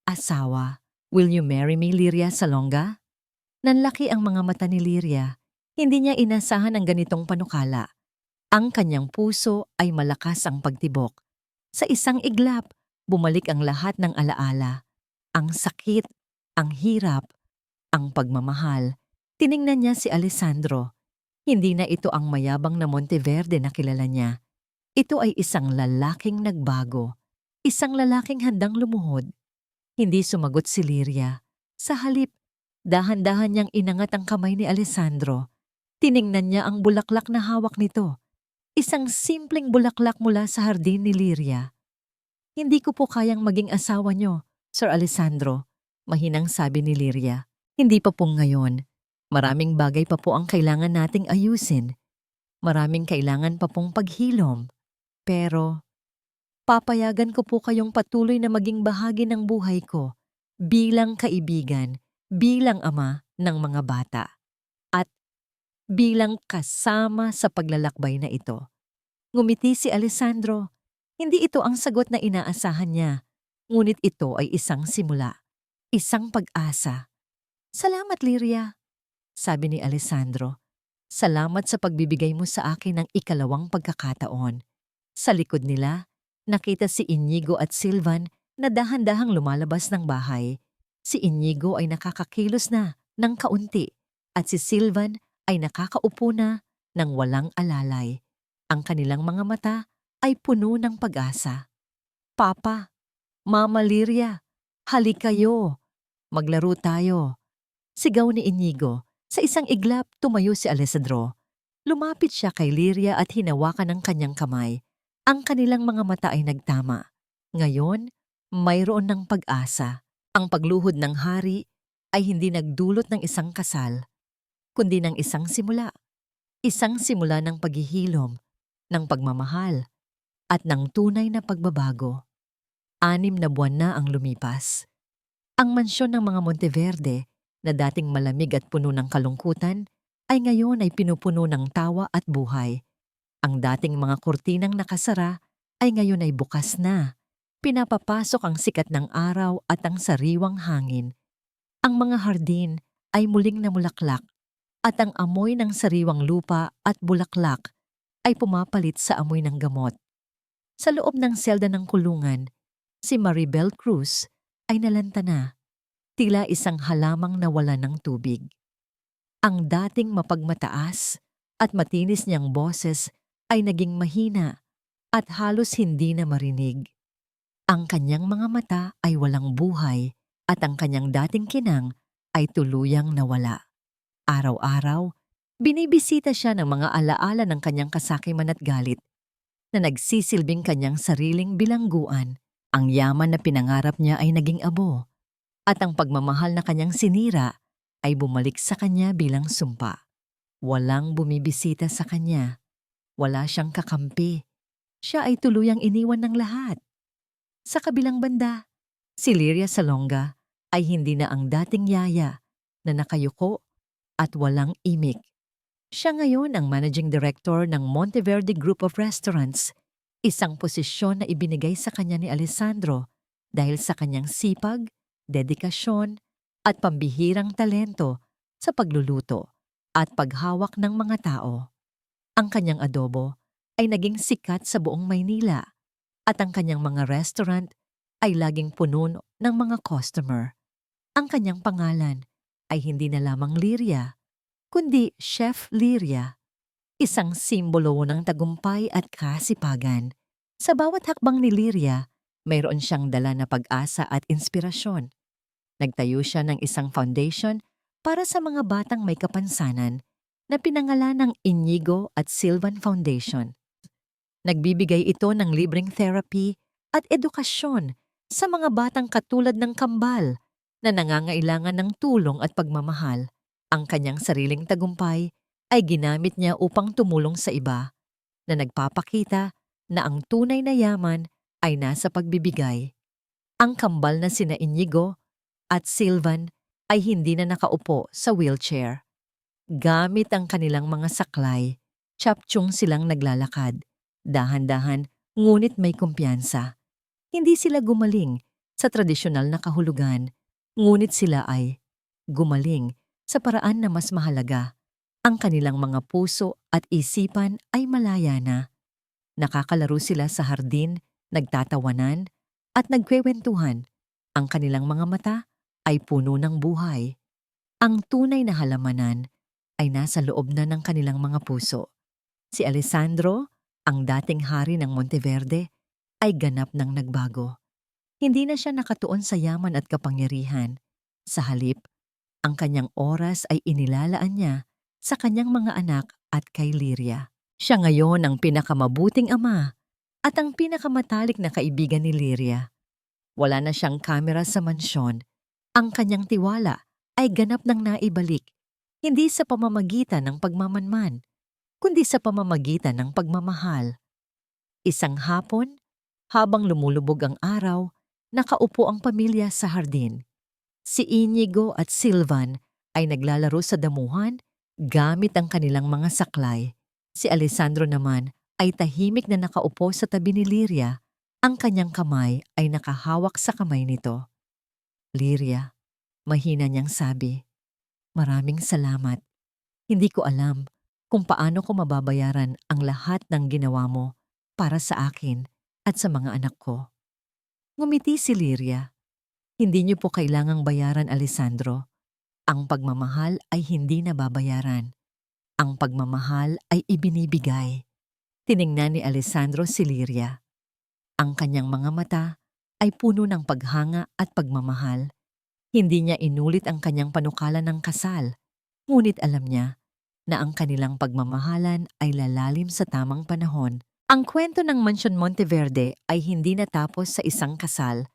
asawa. Will you marry me, Liria Salonga? Nanlaki ang mga mata ni Liria. Hindi niya inasahan ang ganitong panukala. Ang kanyang puso ay malakas ang pagtibok. Sa isang iglap, bumalik ang lahat ng alaala. Ang sakit, ang hirap, ang pagmamahal. Tiningnan niya si Alessandro. Hindi na ito ang mayabang na Monteverde na kilala niya. Ito ay isang lalaking nagbago. Isang lalaking handang lumuhod. Hindi sumagot si Liria. Sa halip, dahan-dahan niyang inangat ang kamay ni Alessandro. Tiningnan niya ang bulaklak na hawak nito. Isang simpleng bulaklak mula sa hardin ni Liria. Hindi ko po kayang maging asawa niyo, Sir Alessandro, mahinang sabi ni Liria. Hindi pa po ngayon. Maraming bagay pa po ang kailangan nating ayusin. Maraming kailangan pa pong paghilom. Pero papayagan ko po kayong patuloy na maging bahagi ng buhay ko bilang kaibigan, bilang ama ng mga bata, at bilang kasama sa paglalakbay na ito. Ngumiti si Alessandro. Hindi ito ang sagot na inaasahan niya, ngunit ito ay isang simula, isang pag-asa. Salamat, Liria, sabi ni Alessandro. Salamat sa pagbibigay mo sa akin ng ikalawang pagkakataon. Sa likod nila, nakita si Inigo at Silvan na dahan-dahang lumalabas ng bahay. Si Inigo ay nakakakilos na ng kaunti at si Silvan ay nakakaupo na ng walang alalay. Ang kanilang mga mata ay puno ng pag-asa. Papa, Mama Liria, halik kayo. Maglaro tayo. Sigaw ni Inigo. Sa isang iglap, tumayo si Alessandro. Lumapit siya kay Liria at hinawakan ang kanyang kamay. Ang kanilang mga mata ay nagtama. Ngayon, mayroon ng pag-asa. Ang pagluhod ng hari ay hindi nagdulot ng isang kasal, kundi ng isang simula. Isang simula ng paghihilom, ng pagmamahal, at ng tunay na pagbabago. 6 na buwan na ang lumipas. Ang mansyon ng mga Monteverde, na dating malamig at puno ng kalungkutan, ay ngayon ay pinupuno ng tawa at buhay. Ang dating mga kurtinang nakasara ay ngayon ay bukas na. Pinapapasok ang sikat ng araw at ang sariwang hangin. Ang mga hardin ay muling namulaklak at ang amoy ng sariwang lupa at bulaklak ay pumapalit sa amoy ng gamot. Sa loob ng selda ng kulungan, si Maribel Cruz ay nalanta na, tila isang halamang nawala ng tubig. Ang dating mapagmataas at matinis niyang boses ay naging mahina at halos hindi na marinig. Ang kanyang mga mata ay walang buhay at ang kanyang dating kinang ay tuluyang nawala. Araw-araw, binibisita siya ng mga alaala ng kanyang kasakiman at galit na nagsisilbing kanyang sariling bilangguan. Ang yaman na pinangarap niya ay naging abo at ang pagmamahal na kanyang sinira ay bumalik sa kanya bilang sumpa. Walang bumibisita sa kanya. Wala siyang kakampi. Siya ay tuluyang iniwan ng lahat. Sa kabilang banda, si Liria Salonga ay hindi na ang dating yaya na nakayuko at walang imik. Siya ngayon ang managing director ng Monteverde Group of Restaurants, isang posisyon na ibinigay sa kanya ni Alessandro dahil sa kanyang sipag, dedikasyon at pambihirang talento sa pagluluto at paghawak ng mga tao. Ang kanyang adobo ay naging sikat sa buong Maynila at ang kanyang mga restaurant ay laging puno ng mga customer. Ang kanyang pangalan ay hindi na lamang Liria, kundi Chef Liria, isang simbolo ng tagumpay at kasipagan. Sa bawat hakbang ni Liria, mayroon siyang dala na pag-asa at inspirasyon. Nagtayo siya ng isang foundation para sa mga batang may kapansanan na pinangalan ng Inigo at Silvan Foundation. Nagbibigay ito ng libreng therapy at edukasyon sa mga batang katulad ng Kambal na nangangailangan ng tulong at pagmamahal. Ang kanyang sariling tagumpay ay ginamit niya upang tumulong sa iba, na nagpapakita na ang tunay na yaman ay nasa pagbibigay. Ang Kambal na sina Inigo at Silvan ay hindi na nakaupo sa wheelchair. Gamit ang kanilang mga saklay, tiyaptyong silang naglalakad. Dahan-dahan, ngunit may kumpiyansa. Hindi sila gumaling sa tradisyonal na kahulugan, ngunit sila ay gumaling sa paraan na mas mahalaga. Ang kanilang mga puso at isipan ay malaya na. Nakakalaro sila sa hardin, nagtatawanan, at nagkwewentuhan. Ang kanilang mga mata ay puno ng buhay. Ang tunay na halamanan ay nasa loob na ng kanilang mga puso. Si Alessandro, ang dating hari ng Monteverde, ay ganap ng nagbago. Hindi na siya nakatuon sa yaman at kapangyarihan. Sa halip, ang kanyang oras ay inilalaan niya sa kanyang mga anak at kay Liria. Siya ngayon ang pinakamabuting ama at ang pinakamatalik na kaibigan ni Liria. Wala na siyang kamera sa mansyon. Ang kanyang tiwala ay ganap ng naibalik, hindi sa pamamagitan ng pagmamanman, kundi sa pamamagitan ng pagmamahal. Isang hapon, habang lumulubog ang araw, nakaupo ang pamilya sa hardin. Si Inigo at Silvan ay naglalaro sa damuhan gamit ang kanilang mga saklay. Si Alessandro naman ay tahimik na nakaupo sa tabi ni Liria. Ang kanyang kamay ay nakahawak sa kamay nito. Liria, mahina niyang sabi, "Maraming salamat. Hindi ko alam kung paano ko mababayaran ang lahat ng ginawa mo para sa akin at sa mga anak ko." Ngumiti si Liria. "Hindi niyo po kailangang bayaran, Alessandro. Ang pagmamahal ay hindi nababayaran. Ang pagmamahal ay ibinibigay." Tiningnan ni Alessandro si Liria. Ang kanyang mga mata ay puno ng paghanga at pagmamahal. Hindi niya inulit ang kanyang panukala ng kasal, ngunit alam niya na ang kanilang pagmamahalan ay lalalim sa tamang panahon. Ang kwento ng Mansyon Monteverde ay hindi natapos sa isang kasal,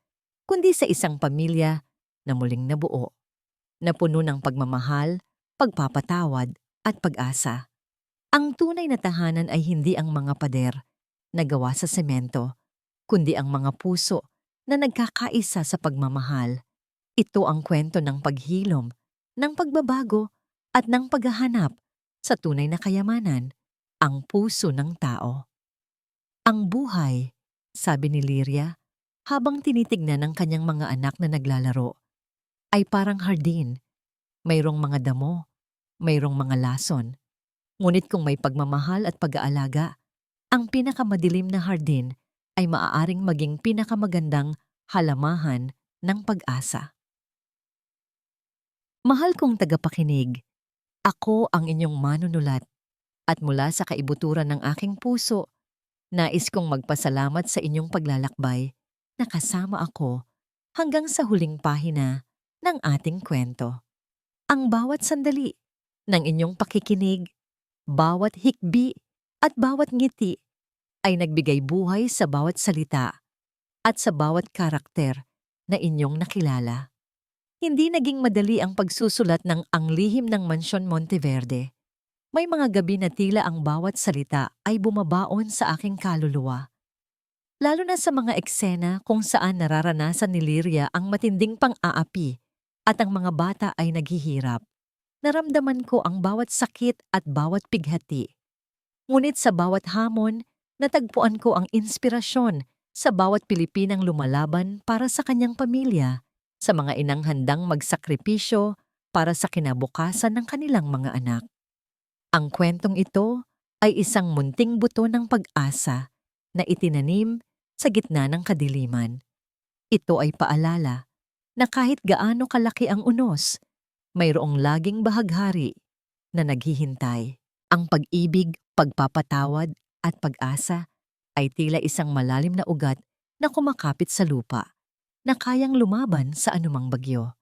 kundi sa isang pamilya na muling nabuo, na puno ng pagmamahal, pagpapatawad at pag-asa. Ang tunay na tahanan ay hindi ang mga pader na gawa sa semento, kundi ang mga puso na nagkakaisa sa pagmamahal. Ito ang kwento ng paghilom, ng pagbabago at ng paghahanap sa tunay na kayamanan, ang puso ng tao. Ang buhay, sabi ni Liria, habang tinitignan ng kanyang mga anak na naglalaro, ay parang hardin. Mayroong mga damo, mayroong mga lason. Ngunit kung may pagmamahal at pag-aalaga, ang pinakamadilim na hardin ay maaaring maging pinakamagandang halamahan ng pag-asa. Mahal kong tagapakinig, ako ang inyong manunulat at mula sa kaibuturan ng aking puso, nais kong magpasalamat sa inyong paglalakbay na kasama ako hanggang sa huling pahina ng ating kwento. Ang bawat sandali ng inyong pakikinig, bawat hikbi at bawat ngiti ay nagbigay buhay sa bawat salita at sa bawat karakter na inyong nakilala. Hindi naging madali ang pagsusulat ng Ang Lihim ng Mansyon Monteverde. May mga gabi na tila ang bawat salita ay bumabaon sa aking kaluluwa. Lalo na sa mga eksena kung saan nararanasan ni Liria ang matinding pang-aapi at ang mga bata ay naghihirap. Naramdaman ko ang bawat sakit at bawat pighati. Ngunit sa bawat hamon, natagpuan ko ang inspirasyon sa bawat Pilipinang lumalaban para sa kanyang pamilya, sa mga inang handang magsakripisyo para sa kinabukasan ng kanilang mga anak. Ang kwentong ito ay isang munting buto ng pag-asa na itinanim sa gitna ng kadiliman. Ito ay paalala na kahit gaano kalaki ang unos, mayroong laging bahaghari na naghihintay. Ang pag-ibig, pagpapatawad at pag-asa ay tila isang malalim na ugat na kumakapit sa lupa na kayang lumaban sa anumang bagyo.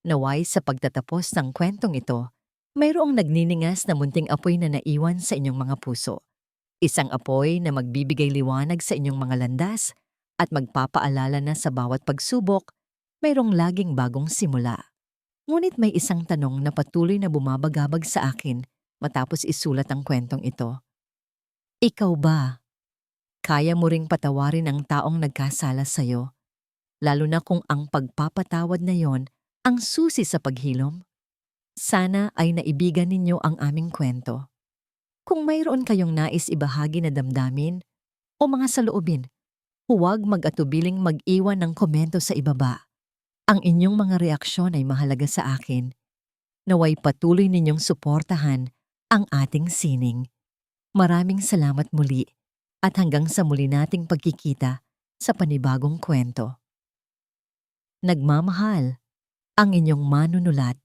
Naway sa pagtatapos ng kwentong ito, mayroong nagniningas na munting apoy na naiwan sa inyong mga puso. Isang apoy na magbibigay liwanag sa inyong mga landas at magpapaalala na sa bawat pagsubok, mayroong laging bagong simula. Ngunit may isang tanong na patuloy na bumabagabag sa akin matapos isulat ang kwentong ito. Ikaw ba? Kaya mo ring patawarin ang taong nagkasala sa'yo, lalo na kung ang pagpapatawad na yon ang susi sa paghilom? Sana ay naibigan ninyo ang aming kwento. Kung mayroon kayong nais ibahagi na damdamin o mga saloobin, huwag mag-atubiling mag-iwan ng komento sa ibaba. Ang inyong mga reaksyon ay mahalaga sa akin. Naway patuloy ninyong suportahan ang ating sining. Maraming salamat muli at hanggang sa muli nating pagkikita sa panibagong kwento. Nagmamahal, ang inyong manunulat.